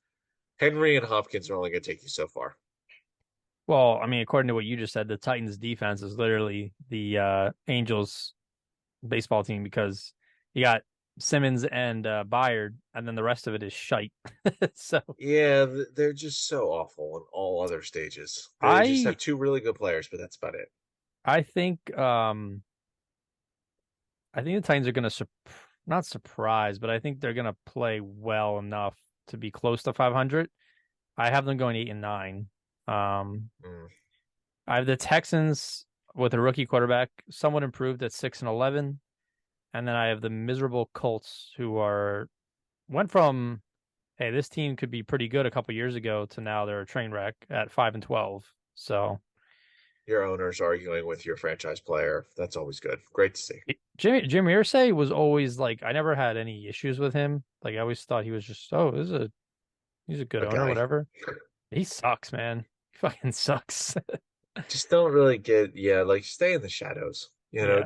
Henry and Hopkins are only going to take you so far.
well, I mean, according to what you just said, the Titans defense is literally the Angels baseball team because you got Simmons and Byard, and then the rest of it is shite. So
Yeah, they're just so awful in all other stages. They just have
I
two really good players, but that's about it.
I think I think the Titans are going to not surprise, but I think they're going to play well enough to be close to 500. I have them going 8-9. Um,
Mm.
I have the Texans with a rookie quarterback, somewhat improved at 6-11, and then I have the miserable Colts who are went from hey, this team could be pretty good a couple years ago to now they're a train wreck at 5-12. So
Your owner's arguing with your franchise player. That's always good. Great to see.
Jim Irsay was always like I never had any issues with him. Like I always thought he was just he's a good
A
owner,
guy.
whatever. He sucks, man. He fucking sucks.
Just don't really get, yeah, like stay in the shadows.
Yeah.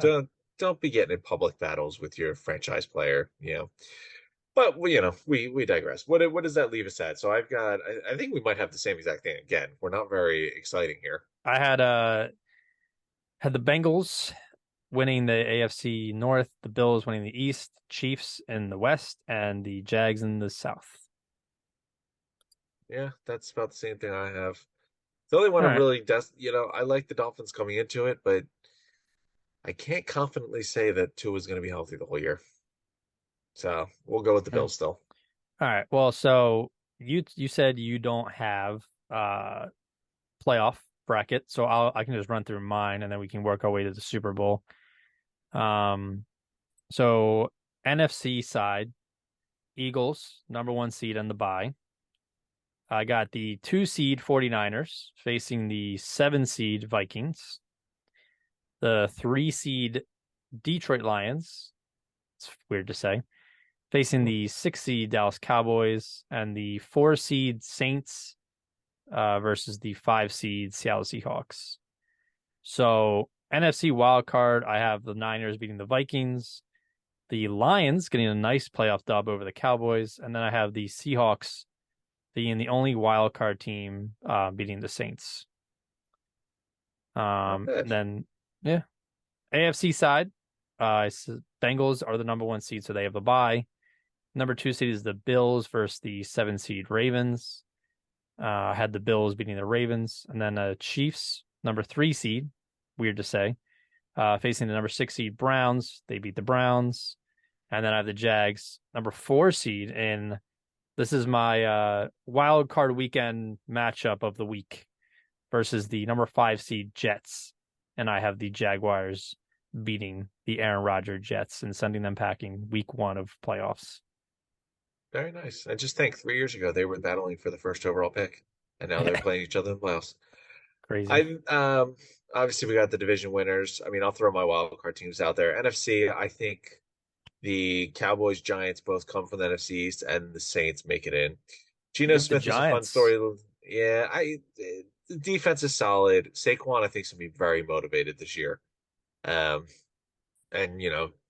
Don't be getting in public battles with your franchise player. But we digress. What does that leave us at? So I think we might have the same exact thing again. We're not very exciting here.
I had the Bengals winning the AFC North, the Bills winning the East, Chiefs in the West, and the Jags in the South.
Yeah, that's about the same thing I have. The only one
All
I'm
right.
really I like the Dolphins coming into it, but I can't confidently say that Tua is going to be healthy the whole year. So we'll go with the
Hmm.
Bills still.
All right. Well, so you said you don't have playoff bracket, so I can just run through mine and then we can work our way to the Super Bowl. Um, so NFC side, Eagles, number one seed on the bye. I got the 2 seed 49ers facing the 7 seed Vikings, the 3 seed Detroit Lions. It's weird to say, facing the 6 seed Dallas Cowboys, and the 4 seed Saints versus the 5 seed Seattle Seahawks. So NFC wild card, I have the Niners beating the Vikings, the Lions getting a nice playoff dub over the Cowboys, and then I have the Seahawks being the only wild card team beating the Saints.
Not bad.
Then yeah, AFC side, Bengals are the number one seed, so they have a bye. Number 2 seed is the Bills versus the 7 seed Ravens. I had the Bills beating the Ravens, and then Chiefs, number 3 seed. Weird to say, facing the number 6 seed Browns. They beat the Browns. And then I have the Jags, number 4 seed. And this is my wild card weekend matchup of the week versus the number 5 seed Jets. And I have the Jaguars beating the Aaron Rodgers Jets and sending them packing week 1 of playoffs.
Very nice. And just think, 3 years ago they were battling for the first overall pick, and now they're playing each other in the playoffs.
Crazy.
I obviously we got the division winners. I mean, I'll throw my wild card teams out there. NFC, I think the Cowboys, Giants both come from the NFC East, and the Saints make it in. Geno
You have the
Smith is a fun
Giants.
story. Yeah, the defense is solid. Saquon, I think, is gonna be very motivated this year. Um, and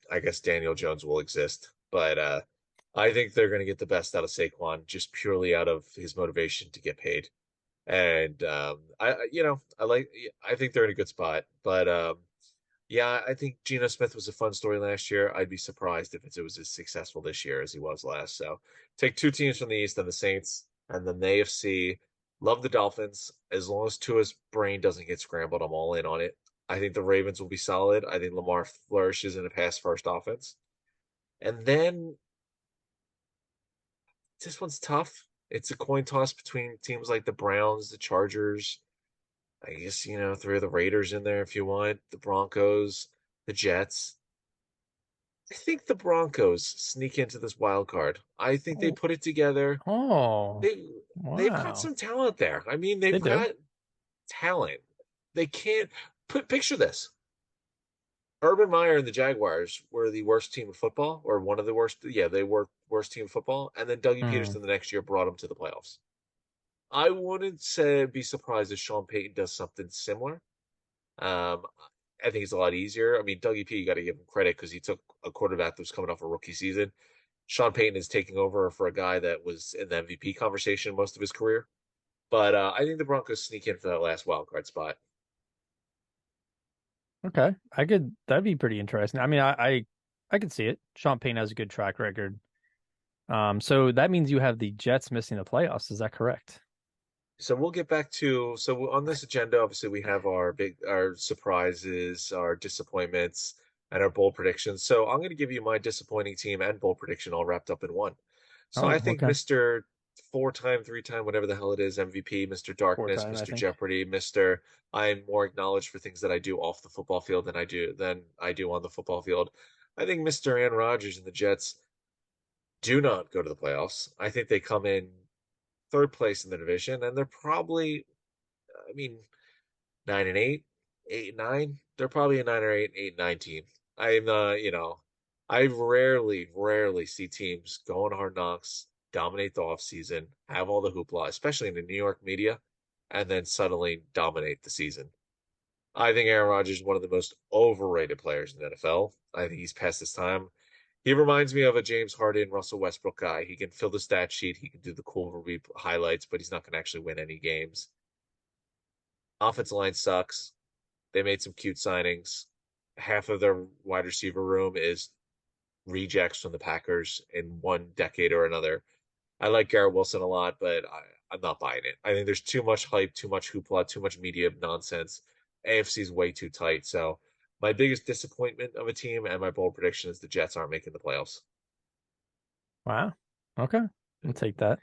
I guess Daniel Jones will exist, but I think they're gonna get the best out of Saquon just purely out of his motivation to get paid. And I think they're in a good spot. But yeah, I think Geno Smith was a fun story last year. I'd be surprised if it was as successful this year as he was last. So take two teams from the East and the Saints, and then the AFC. Love the Dolphins. As long as Tua's brain doesn't get scrambled, I'm all in on it. I think the Ravens will be solid. I think Lamar flourishes in a pass first offense. And then this one's tough. It's a coin toss between teams like the Browns, the Chargers. I guess, throw the Raiders in there if you want, the Broncos, the Jets. I think the Broncos sneak into this wild card. I think they
Oh,
put it together.
oh,
They they've got
wow.
some talent there. I mean,
They
they've
do.
got talent. They can't picture this. Urban Meyer and the Jaguars were the worst team of football, or one of the worst. Yeah, they were worst team of football. And then Dougie
Hmm.
Peterson the next year brought them to the playoffs. I wouldn't say be surprised if Sean Payton does something similar. Um, I think it's a lot easier. I mean, Dougie P, you got to give him credit because he took a quarterback that was coming off a rookie season. Sean Payton is taking over for a guy that was in the MVP conversation most of his career. But I think the Broncos sneak in for that last wild card spot.
Okay. That'd be pretty interesting. I mean, I could see it. Sean Payne has a good track record. So that means you have the Jets missing the playoffs. Is that correct?
So we'll get back to on this agenda. Obviously, we have our surprises, our disappointments, and our bold predictions. So I'm going to give you my disappointing team and bold prediction all wrapped up in one. So I
Oh,
think
okay.
Mr. 4-time, 3-time, whatever the hell it is, MVP, Mr. Darkness,
Time, I
Mr.
think.
Jeopardy, Mr. I'm more acknowledged for things that I do off the football field than I do on the football field. I think Mr. Aaron Rodgers and the Jets do not go to the playoffs. I think they come in third place in the division, and they're probably, I mean, 9-8, 8-9. They're probably a 9 or 8, 8-9 team. I'm, I rarely see teams go on hard knocks, dominate the offseason, have all the hoopla, especially in the New York media, and then suddenly dominate the season. I think Aaron Rodgers is one of the most overrated players in the NFL. I think he's past his time. He reminds me of a James Harden, Russell Westbrook guy. He can fill the stat sheet, he can do the cool highlights, but he's not going to actually win any games. Offensive line sucks. They made some cute signings. Half of their wide receiver room is rejects from the Packers in one decade or another. I like Garrett Wilson a lot, but I'm not buying it. I think there's too much hype, too much hoopla, too much media nonsense. AFC is way too tight. So my biggest disappointment of a team and my bold prediction is the Jets aren't making the playoffs.
Wow. Okay. I'll take that.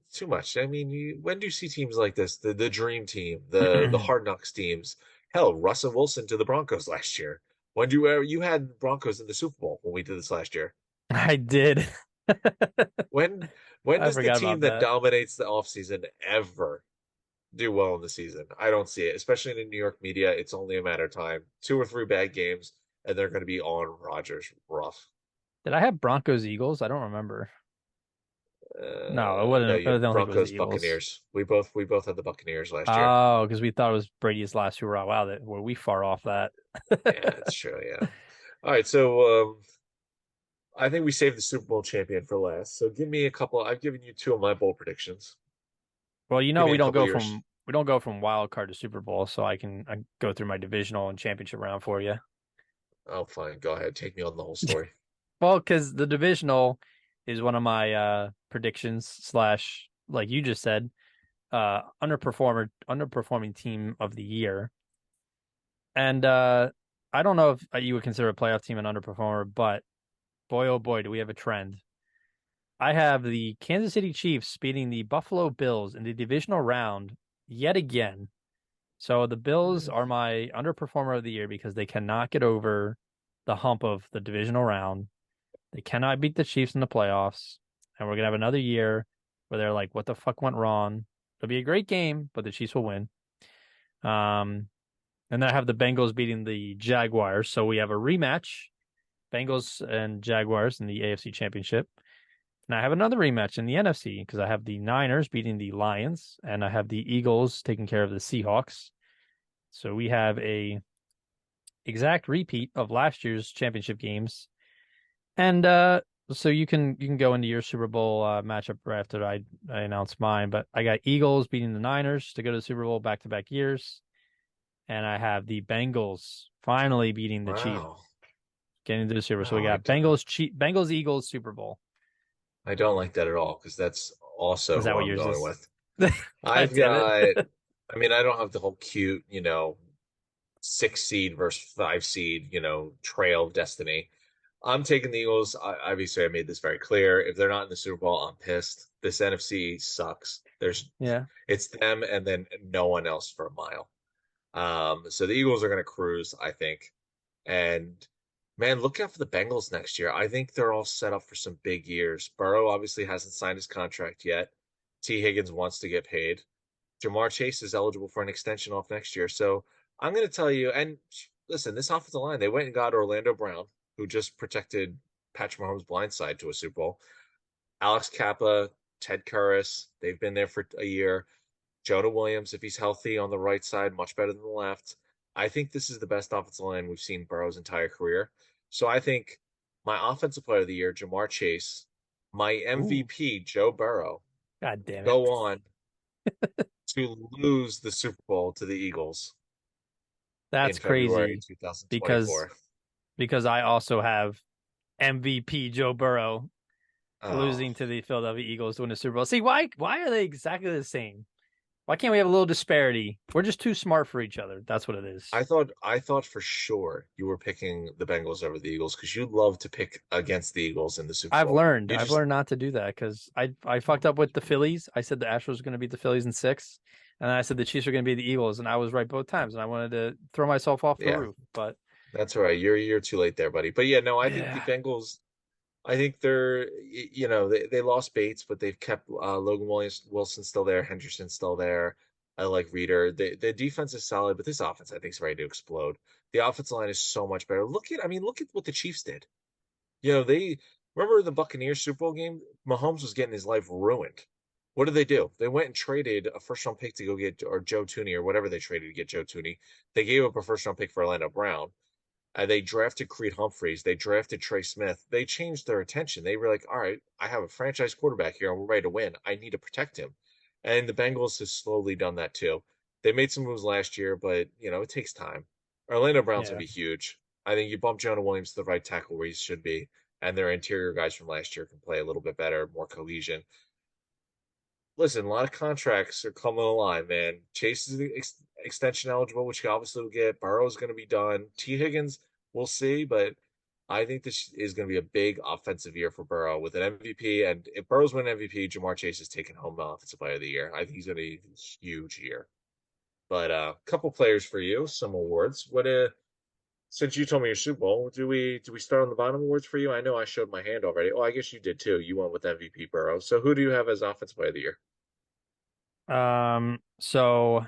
It's too much. I mean, when do you see teams like this? The dream team, the hard knocks teams. Hell, Russell Wilson to the Broncos last year. When do you ever you had Broncos in the Super Bowl when we did this last year?
I did.
When when
I
does the
forgot
team
about
that
that.
dominates the offseason ever do well in the season? I don't see it, especially in the New York media. It's only a matter of time. 2 or 3 bad games, and they're going to be on Rodgers rough.
Did I have Broncos Eagles? I don't remember. No, it wasn't.
No,
I
you
don't think it was the
Broncos
Eagles.
Buccaneers. We both had the Buccaneers last year.
Oh, because we thought it was Brady's last hurrah. Wow, that were we far off that?
Yeah, it's true. Yeah. All right, so I think we saved the Super Bowl champion for last. So give me a couple. I've given you two of my bowl predictions.
Well,
Give me
we
a
don't
couple
go
of yours.
from wild card to Super Bowl, so I go through my divisional and championship round for you.
Oh, fine. Go ahead. Take me on the whole story.
Well, because the divisional is one of my predictions slash, like you just said, underperforming team of the year. And I don't know if you would consider a playoff team an underperformer, but boy, oh boy, do we have a trend. I have the Kansas City Chiefs beating the Buffalo Bills in the divisional round yet again. So the Bills
Mm.
are my underperformer of the year because they cannot get over the hump of the divisional round. They cannot beat the Chiefs in the playoffs. And we're gonna have another year where they're like, what the fuck went wrong? It'll be a great game, but the Chiefs will win. Um, and then I have the Bengals beating the Jaguars. So we have a rematch, Bengals and Jaguars in the AFC Championship. And I have another rematch in the NFC because I have the Niners beating the Lions and I have the Eagles taking care of the Seahawks. So we have a exact repeat of last year's championship games. And so you can go into your Super Bowl matchup right after I announce mine, but I got Eagles beating the Niners to go to the Super Bowl back-to-back years, and I have the Bengals finally beating the Chiefs,
Wow.
getting to the Super Bowl. So we
Wow.
got Bengals Eagles Super Bowl.
I don't like that at all because that's also
Is that
who
what
I'm
yours
going
is?
with.
God
I've
damn
got,
it.
I mean, I don't have the whole cute, 6 seed versus 5 seed, trail of destiny. I'm taking the Eagles. Obviously, I made this very clear. If they're not in the Super Bowl, I'm pissed. This NFC sucks.
Yeah.
It's them and then no one else for a mile. So the Eagles are going to cruise, I think. And man, look out for the Bengals next year. I think they're all set up for some big years. Burrow obviously hasn't signed his contract yet. T. Higgins wants to get paid. Jamar Chase is eligible for an extension off next year. So I'm going to tell you, and listen, this offensive line, they went and got Orlando Brown, who just protected Patrick Mahomes' blind side to a Super Bowl. Alex Kappa, Ted Karras, they've been there for a year. Jonah Williams, if he's healthy on the right side, much better than the left. I think this is the best offensive line we've seen Burrow's entire career. So I think my offensive player of the year, Jamar Chase, my
Ooh.
MVP, Joe Burrow,
God damn it.
go on to lose the Super Bowl to the Eagles in
That's
February
crazy because
2024.
I also have MVP Joe Burrow
Oh,
losing to the Philadelphia Eagles to win the Super Bowl. See, why are they exactly the same? Why can't we have a little disparity? We're just too smart for each other. That's what it is.
I thought for sure you were picking the Bengals over the Eagles because you love to pick against the Eagles in the Super
I've
Bowl.
learned.
You
I've
just
learned not to do that because I fucked up with the Phillies. I said the Astros were going to beat the Phillies in six, and then I said the Chiefs were going to beat the Eagles, and I was right both times. And I wanted to throw myself off the
yeah,
roof, but
that's all right. You're too late there, buddy. But yeah, no, I think the
yeah,
Bengals. I think they lost Bates, but they've kept Logan Wilson still there, Henderson still there. I like Reader. The defense is solid, but this offense I think is ready to explode. The offensive line is so much better. Look at what the Chiefs did. They remember the Buccaneers Super Bowl game. Mahomes was getting his life ruined. What did they do? They went and traded a first round pick to go get or Joe Tooney or whatever they traded to get Joe Tooney. They gave up a first round pick for Orlando Brown. They drafted Creed Humphreys. They drafted Trey Smith. They changed their attention. They were like, all right, I have a franchise quarterback here and we're ready to win. I need to protect him. And the Bengals have slowly done that too. They made some moves last year, but it takes time. Orlando Brown's gonna
yeah,
be huge. I think you bump Jonah Williams to the right tackle where he should be, and their interior guys from last year can play a little bit better, more cohesion. Listen, a lot of contracts are coming along, man. Chase is extension eligible, which he obviously will get. Burrow's going to be done. T. Higgins, we'll see, but I think this is going to be a big offensive year for Burrow with an MVP. And if Burrow's win MVP, Jamar Chase is taking home the offensive player of the year. I think he's going to be a huge year. But a couple players for you, some awards. Since you told me your Super Bowl, do we start on the bottom awards for you? I know I showed my hand already. Oh, I guess you did too. You went with MVP Burrow. So who do you have as offensive player of the year?
So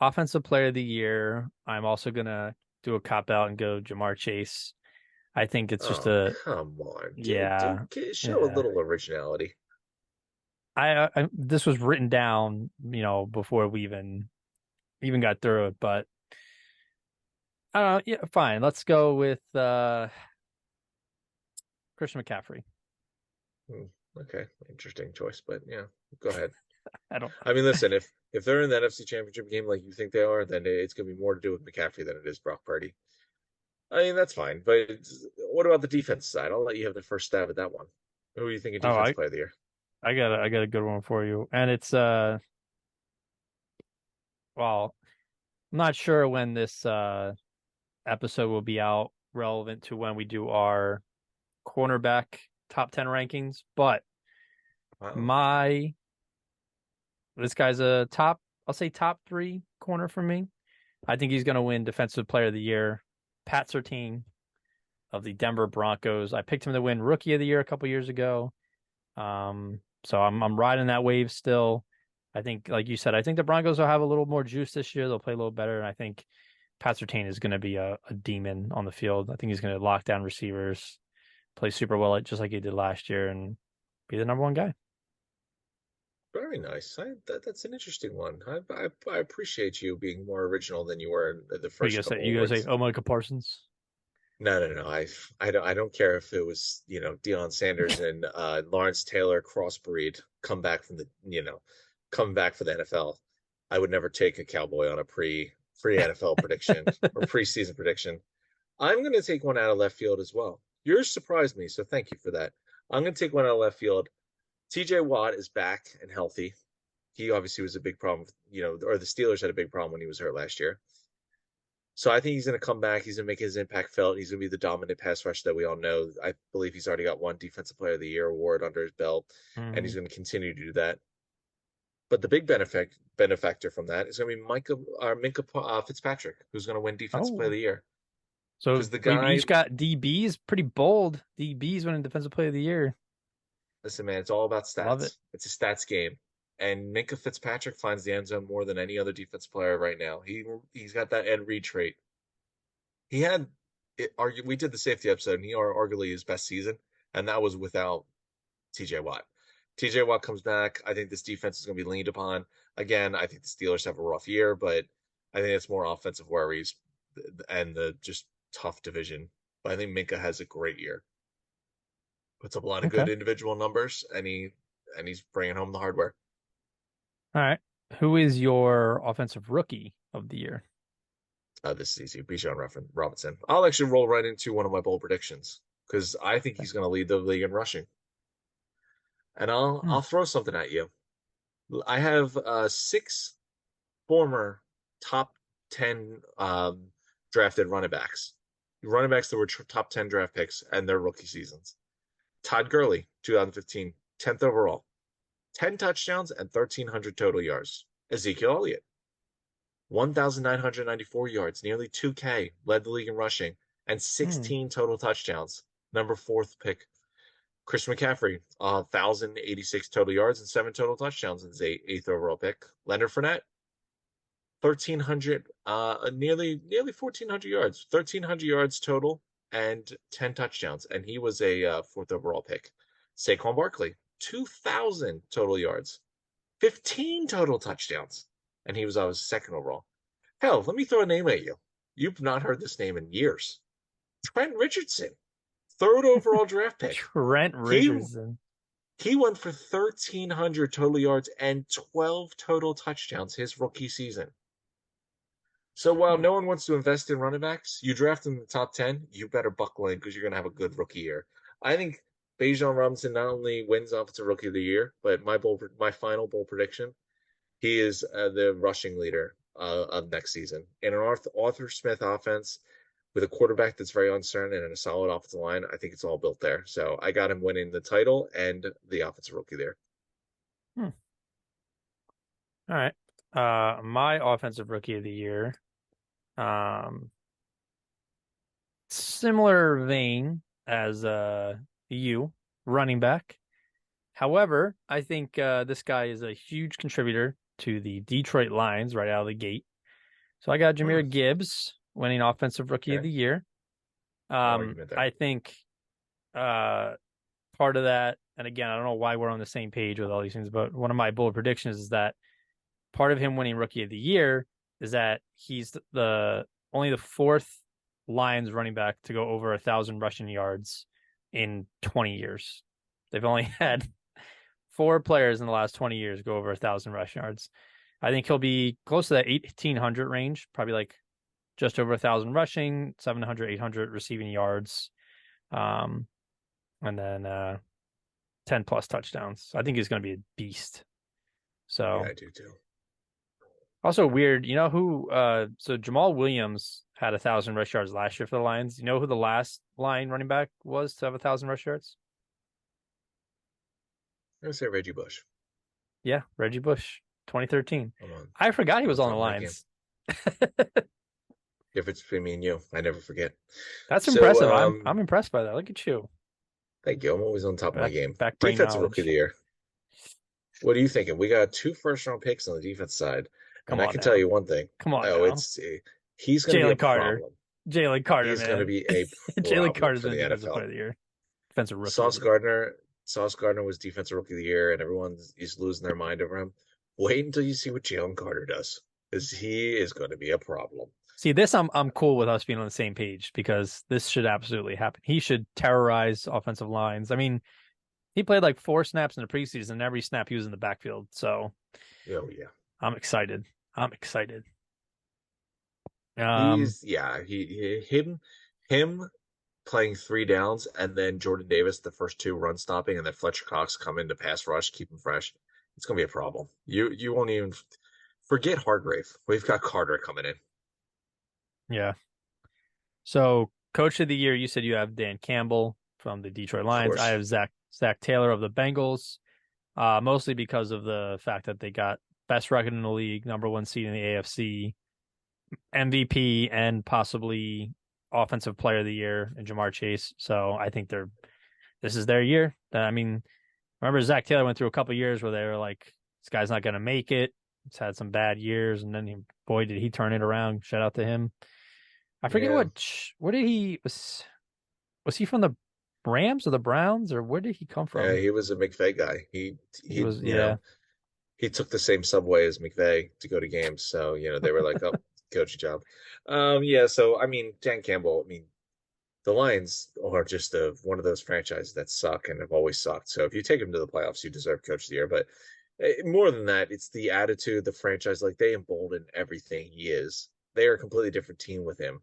offensive player of the year. I'm also gonna do a cop out and go Jamar Chase. I think it's just
Oh,
a
come on.
yeah,
Show a
yeah.
little originality.
I this was written down, before we even got through it, but I don't know. Yeah, fine. Let's go with Christian McCaffrey.
Hmm, okay, interesting choice, but yeah, go ahead.
I don't.
I mean, listen, if they're in the NFC Championship game like you think they are, then it's going to be more to do with McCaffrey than it is Brock Purdy. I mean, that's fine. But what about the defense side? I'll let you have the first stab at that one. Who do you think a
Oh,
defense player of the year?
I got a good one for you, and it's well, I'm not sure when this episode will be out relevant to when we do our cornerback top 10 rankings, but
Wow.
my this guy's a top, I'll say top three corner for me. I think he's going to win Defensive Player of the Year. Pat Surtain of the Denver Broncos. I picked him to win Rookie of the Year a couple years ago. So I'm riding that wave still. I think, like you said, I think the Broncos will have a little more juice this year. They'll play a little better, and I think Pat Surtain is going to be a demon on the field. I think he's going to lock down receivers, play super well, just like he did last year, and be the number one guy.
Very nice. That's an interesting one. I appreciate you being more original than you were in the
What are you
first
gonna say?
couple
You gonna say,
awards.
oh, Micah Parsons?
No, no, no. I don't care if it was, Deion Sanders and Lawrence Taylor crossbreed come back for the NFL. I would never take a Cowboy on a pre NFL prediction or preseason prediction. I'm going to take one out of left field as well. Yours surprised me, so thank you for that. I'm going to take one out of left field. TJ Watt is back and healthy. He obviously was a big problem, or the Steelers had a big problem when he was hurt last year. So I think he's going to come back. He's going to make his impact felt. He's going to be the dominant pass rush that we all know. I believe he's already got one Defensive Player of the Year award under his belt, and he's
Mm-hmm.
going to continue to do that. But the big benefactor from that is going to be Minka Fitzpatrick, who's going to win Defensive Player of
Oh,
the Year.
so
Because the
we've
guy,
each got DBs, pretty bold DBs winning Defensive Player of the Year.
listen, man, it's all about
Love it.
stats. It's a stats game. And Minka Fitzpatrick finds the end zone more than any other defensive player right now. He's got that Ed Reed trait. He had we did the safety episode, and he arguably his best season, and that was without TJ Watt. TJ Watt comes back. I think this defense is going to be leaned upon. Again, I think the Steelers have a rough year, but I think it's more offensive worries and the just tough division. But I think Minka has a great year. Puts up a lot of good
Okay.
individual numbers, and he's bringing home the hardware.
All right. Who is your offensive rookie of the year?
This is easy. Bijan Robinson. I'll actually roll right into one of my bold predictions because I think
Okay.
he's going to lead the league in rushing. And I'll
Hmm.
I'll throw something at you. I have six former top 10 drafted running backs that were top 10 draft picks and their rookie seasons. Todd Gurley, 2015, 10th overall, 10 touchdowns and 1,300 total yards. Ezekiel Elliott, 1,994 yards, nearly 2K, led the league in rushing, and
Hmm.
16 total touchdowns. Number fourth pick. Chris McCaffrey, 1,086 total yards and seven total touchdowns in his eighth overall pick. Leonard Fournette, 1,300, nearly 1,400 yards, 1,300 yards total and 10 touchdowns, and he was a fourth overall pick. Saquon Barkley, 2,000 total yards, 15 total touchdowns, and he was second overall. Hell, let me throw a name at you. You've not heard this name in years. Trent Richardson, third overall draft pick.
Trent
He
Richardson.
he went for 1,300 total yards and 12 total touchdowns his rookie season. So while
Hmm.
no one wants to invest in running backs, you draft in the top 10, you better buckle in because you're going to have a good rookie year. I think Bijan Robinson not only wins Offensive Rookie of the Year, but my final bold prediction, he is the rushing leader of next season. In an Arthur Smith offense with a quarterback that's very uncertain and a solid offensive line, I think it's all built there. So I got him winning the title and the Offensive Rookie there.
Hmm. All right. My offensive rookie of the year. Um, Similar vein as you, running back. However, I think this guy is a huge contributor to the Detroit Lions right out of the gate. So I got
Hmm,
Jahmyr Gibbs winning Offensive Rookie of
okay.
the Year.
No argument there.
I think uh, part of that, and again, I don't know why we're on the same page with all these things, but one of my bold predictions is that part of him winning Rookie of the Year is that he's the only the fourth Lions running back to go over 1,000 rushing yards in 20 years. They've only had four players in the last 20 years go over 1,000 rushing yards. I think he'll be close to that 1,800 range, probably like just over 1,000 rushing, 700, 800 receiving yards, um, and then 10 plus touchdowns. I think he's going to be a beast.
Yeah,
So
I do too.
Also weird, you know who so Jamal Williams had 1,000 rush yards last year for the Lions. You know who the last line running back was to have 1,000 rush yards?
I'm gonna say Reggie Bush.
Yeah, Reggie Bush, 2013.
Hold on.
I
It's
forgot he
on
was
the
on the
top of my game.
Lions.
Difference between me and you. I never forget.
That's
So,
impressive. I'm impressed by that. Look at you.
thank you. I'm always on top of my game.
Back brain
Defensive rookie of
knowledge.
the year. What are you thinking? We got two first round picks on the defense side,
Come
and I
on
can tell
now.
you one thing.
Come on
Oh,
now.
it's he's going to be a
Jalen Carter.
problem.
Jalen Carter,
He's going to
man.
be a
Jalen
problem
Carter's
for
been
the
defensive player
NFL.
of the year. Defensive rookie of
Sauce
the year.
Gardner, Sauce Gardner was defensive rookie of the year, and everyone is losing their mind over him. Wait until you see what Jalen Carter does, because he is going to be a problem.
See, this I'm cool with us being on the same page because this should absolutely happen. He should terrorize offensive lines. I mean, he played like 4 snaps in the preseason, and every snap he was in the backfield. So
Oh yeah,
I'm excited. I'm excited. Um,
he's yeah him playing three downs, and then Jordan Davis the first two run stopping, and then Fletcher Cox come in to pass rush, keep him fresh. It's gonna be a problem. You won't even forget Hargrave. We've got Carter coming in.
yeah. So coach of the year, you said you have Dan Campbell from the Detroit
Of
Lions. I
course.
have Zach Taylor of the Bengals, mostly because of the fact that they got best record in the league, #1 seed in the AFC, MVP, and possibly offensive player of the year in Jamar Chase. So I think this is their year. I mean, remember Zach Taylor went through a couple years where they were like, this guy's not going to make it. He's had some bad years, and then boy, did he turn it around. Shout out to him. I forget
Yeah.
where did he was he from the Rams or the Browns or where did he come
Yeah,
from?
he was a McVay guy.
He was
You
yeah.
know, he took the same subway as McVay to go to games. So, they were like, oh, coaching job. Yeah, so I mean, Dan Campbell, I mean, the Lions are just one of those franchises that suck and have always sucked. So if you take them to the playoffs, you deserve coach of the year. But more than that, it's the attitude, the franchise, like they embolden everything he is. They are a completely different team with him.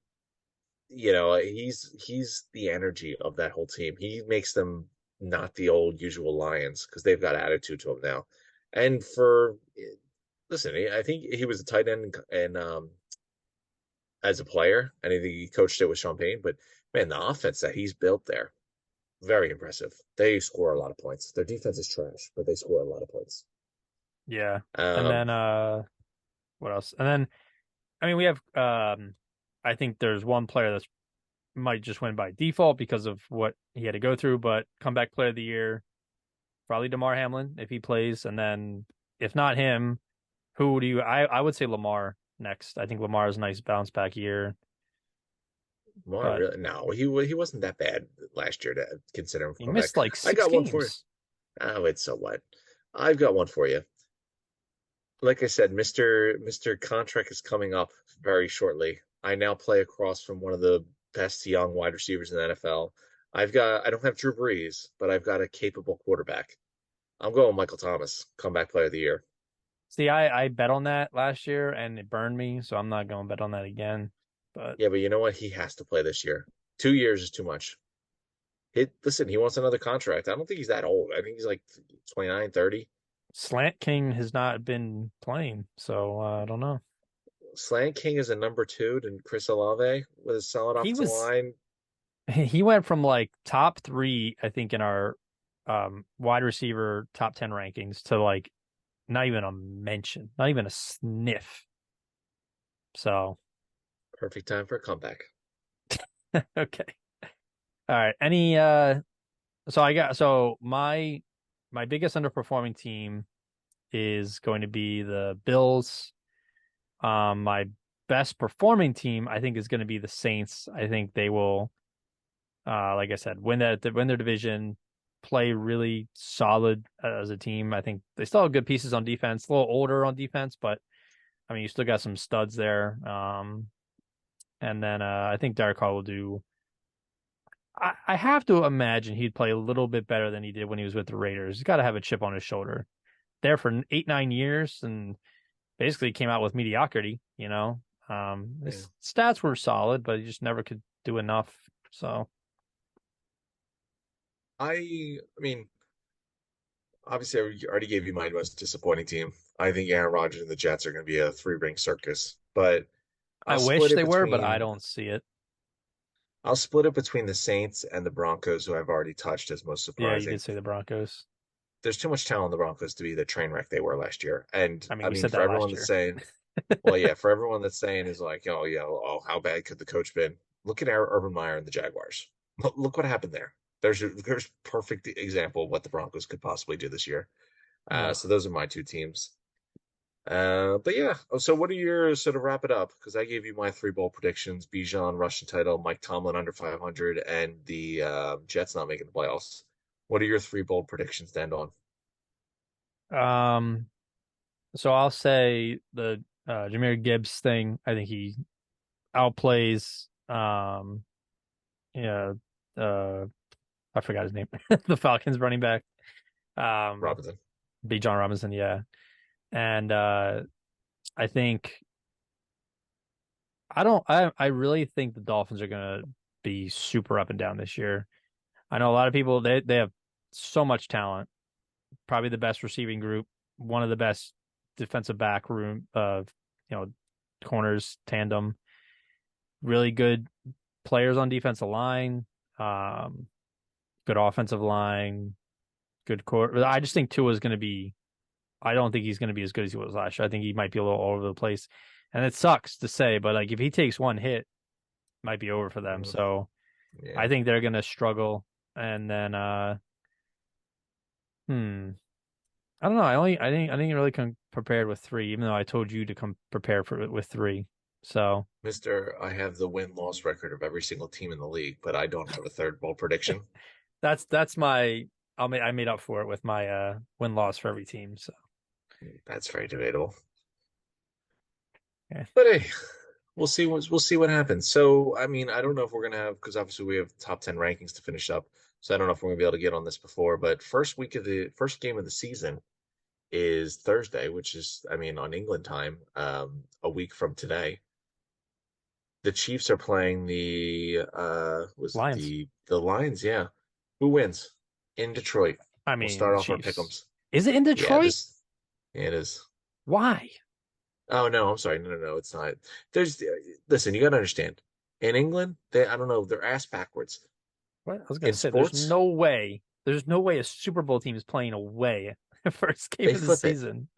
He's the energy of that whole team. He makes them not the old usual Lions because they've got attitude to him now. And listen, I think he was a tight end and as a player, and I think he coached it with Sean Payne. But man, the offense that he's built there, very impressive. They score a lot of points. Their defense is trash, but they score a lot of points.
Yeah. And
Um,
then what else? And then I mean we have I think there's one player that's might just win by default because of what he had to go through, but comeback player of the year, probably DeMar Hamlin if he plays. And then if not him, who do you I would say Lamar next. I think Lamar has a nice bounce back year.
More
But
really, no, he wasn't that bad last year to consider him for
he
comeback.
missed like
I
six
got one for you.
games.
Oh, it's so what? I've got one for you. Like I said, Mr. Contract is coming up very shortly. I now play across from one of the best young wide receivers in the NFL. I don't have Drew Brees, but I've got a capable quarterback. I'm going Michael Thomas, comeback player of the year.
See, I bet on that last year and it burned me, so I'm not going to bet on that again. But
Yeah, but you know what? He has to play this year. 2 years is too much. Listen, he wants another contract. I don't think he's that old. I think he's like 29, 30.
Slant King has not been playing, so I don't know.
Slant King is a number two to Chris Olave with a solid
He
offensive
was
line.
he went from like top 3, I think, in our wide receiver top 10 rankings to like not even a mention, not even a sniff. So
Perfect time for a comeback.
okay. All right. Any so I got so my biggest underperforming team is going to be the Bills. My best performing team I think is going to be the Saints. I think they will like I said, win their division, play really solid as a team. I think they still have good pieces on defense, a little older on defense, but I mean you still got some studs there. And then I think Derek Carr will do I have to imagine he'd play a little bit better than he did when he was with the Raiders. He's got to have a chip on his shoulder. There for 8, 9 years and basically came out with mediocrity, you know.
Yeah.
His stats were solid, but he just never could do enough. So
I mean, obviously, I already gave you my most disappointing team. I think Aaron Rodgers and the Jets are going to be a three-ring circus, but
I
I'll split
wish
it
they were, but I
between
don't see it.
I'll split it between the Saints and the Broncos, who I've already touched as most
Yeah, you did
surprising.
say the Broncos.
There's too much talent in the Broncos to be the train wreck they were last year. And
I mean,
I
we
mean,
said
for
that
everyone
last
that's
year.
saying, well, yeah, for everyone that's saying is like, oh yeah, oh how bad could the coach been? Look at Urban Meyer and the Jaguars. Look what happened there. There's perfect example of what the Broncos could possibly do this year.
Ugh.
So those are my two teams. But yeah, so what are your sort of wrap it up? Because I gave you my three bowl predictions: Bijan rushing title, Mike Tomlin under 500, and the Jets not making the playoffs. What are your three bold predictions to end on?
Um, so I'll say the Jahmyr Gibbs thing. I think he outplays yeah, uh I forgot his name. The Falcons running back. Um
Robinson.
B. John Robinson, yeah. And I think I really think the Dolphins are gonna be super up and down this year. I know a lot of people they have so much talent, probably the best receiving group, one of the best defensive back room you know, corners tandem, really good players on defensive line, um, good offensive line, good core. I just think Tua is going to be. I don't think he's going to be as good as he was last year. I think he might be a little all over the place, and it sucks to say, but like if he takes one hit, it might be over for them.
Mm,
So I
yeah,
think they're going to struggle, and then hmm, I don't know. I didn't really come prepared with three, even though I told you to come prepared for with three. So
Mister, I have the win-loss record of every single team in the league, but I don't have a third bowl prediction.
that's my. I made up for it with my win loss for every team. So
That's very debatable.
yeah.
But hey, we'll see what happens. So, I mean, I don't know if we're gonna have because obviously we have top 10 rankings to finish up. So I don't know if we're gonna be able to get on this before, but first game of the season is Thursday, which is, I mean, on England time, a week from today. The Chiefs are playing the was it
Lions.
the Lions? Yeah. Who wins? In Detroit.
I
We'll
mean,
start off our
Chiefs.
pick'ems.
Is it in
Yeah,
Detroit?
yeah, it is.
Why?
Oh no, I'm sorry. No, it's not. There's listen, you gotta understand. In England, they I don't know, they're ass backwards.
What? I was gonna
In
say,
sports,
there's no way a Super Bowl team is playing away first game
they
of the
flip it.
season.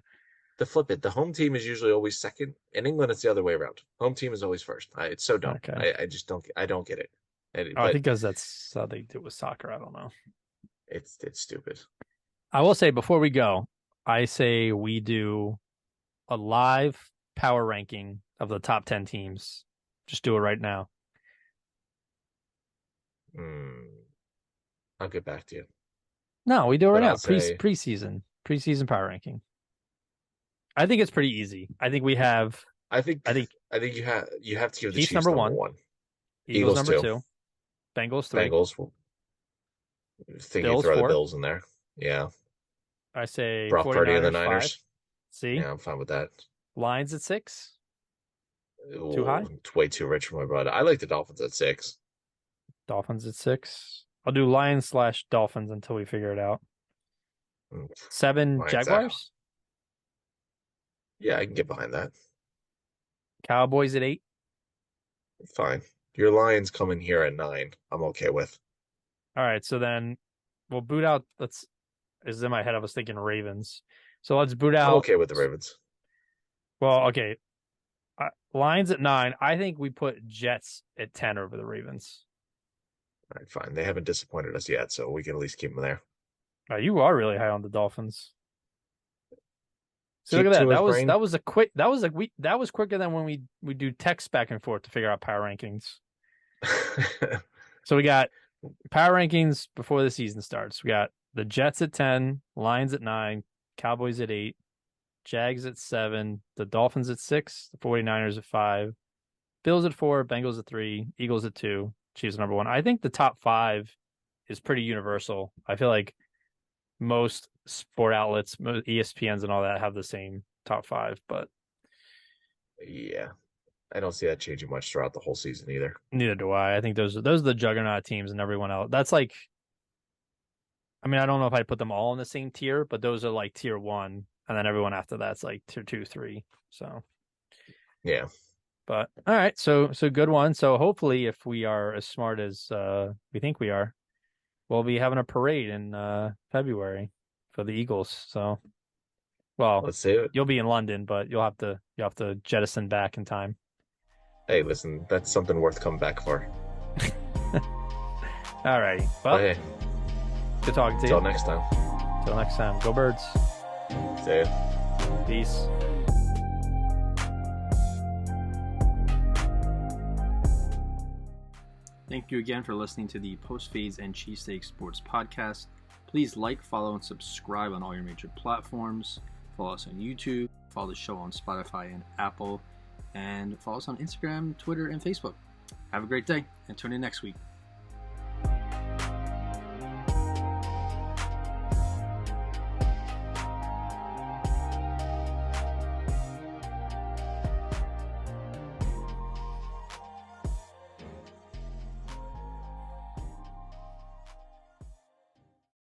They flip it. The home team is usually always second. In England, it's the other way around. Home team is always first. It's so dumb.
Okay.
I just don't get it.
Oh, I
But
think because that's how they do with soccer. I don't know.
it's stupid.
I will say before we go, I say we do a live power ranking of the top 10 teams. Just do it right now.
Hmm. I'll get back to you.
No, we do it right
But
now.
I'll say
Preseason power ranking. I think it's pretty easy. I think we have.
I think
I think
I think you have to give the
Chiefs
Chiefs
number
number
one,
one.
Eagles
Eagles
number
two.
two, Bengals three,
Bengals. Think you
Bills
throw the
four.
Bills in there. Yeah.
I say
Brock Purdy and the
49ers five.
Niners.
See,
Yeah, I'm fine with that.
Lions at six. Too
Ooh,
high.
it's way too rich for my brother. I like the Dolphins at six.
Dolphins at six. I'll do Lions slash Dolphins until we figure it out.
Mm,
Seven
Lions out.
Jaguars.
Yeah, I can get behind that.
Cowboys at eight.
Fine. Your Lions coming here at nine. I'm okay with.
All right, so then we'll boot out. Let's. This is in my head. I was thinking Ravens. So let's boot
I'm
out.
okay with the Ravens.
Well, okay. Lions at nine. I think we put Jets at 10 over the Ravens.
All right, fine. They haven't disappointed us yet, so we can at least keep them there.
You are really high on the Dolphins. See, look
Keep
at that.
Tua's brain.
That was quicker than when we do text back and forth to figure out power rankings. So we got power rankings before the season starts. We got the Jets at 10, Lions at 9, Cowboys at 8, Jags at 7, the Dolphins at 6, the 49ers at 5, Bills at 4, Bengals at 3, Eagles at 2, Chiefs at number 1. I think the top 5 is pretty universal. I feel like most sport outlets, ESPNs and all that have the same top 5, but
Yeah, I don't see that changing much throughout the whole season either.
neither do I. I think those are the juggernaut teams and everyone else. That's like, I mean, I don't know if I'd put them all in the same tier, but those are like tier 1. and then everyone after that's like tier 2, 3. So
Yeah.
but all right, so good one. So hopefully, if we are as smart as we think we are, we'll be having a parade in February for the Eagles. So, well,
Let's see it.
you'll be in London, but you'll have to jettison back in time.
Hey, listen, that's something worth coming back for.
All right.
But
Well,
hey,
good talking to
until
you.
next time.
Till next time. Go Birds.
See ya.
Peace. Thank you again for listening to the Post-Fades and Cheesesteaks Sports Podcast. Please like, follow, and subscribe on all your major platforms. Follow us on YouTube. Follow the show on Spotify and Apple. And follow us on Instagram, Twitter, and Facebook. Have a great day, and tune in next week.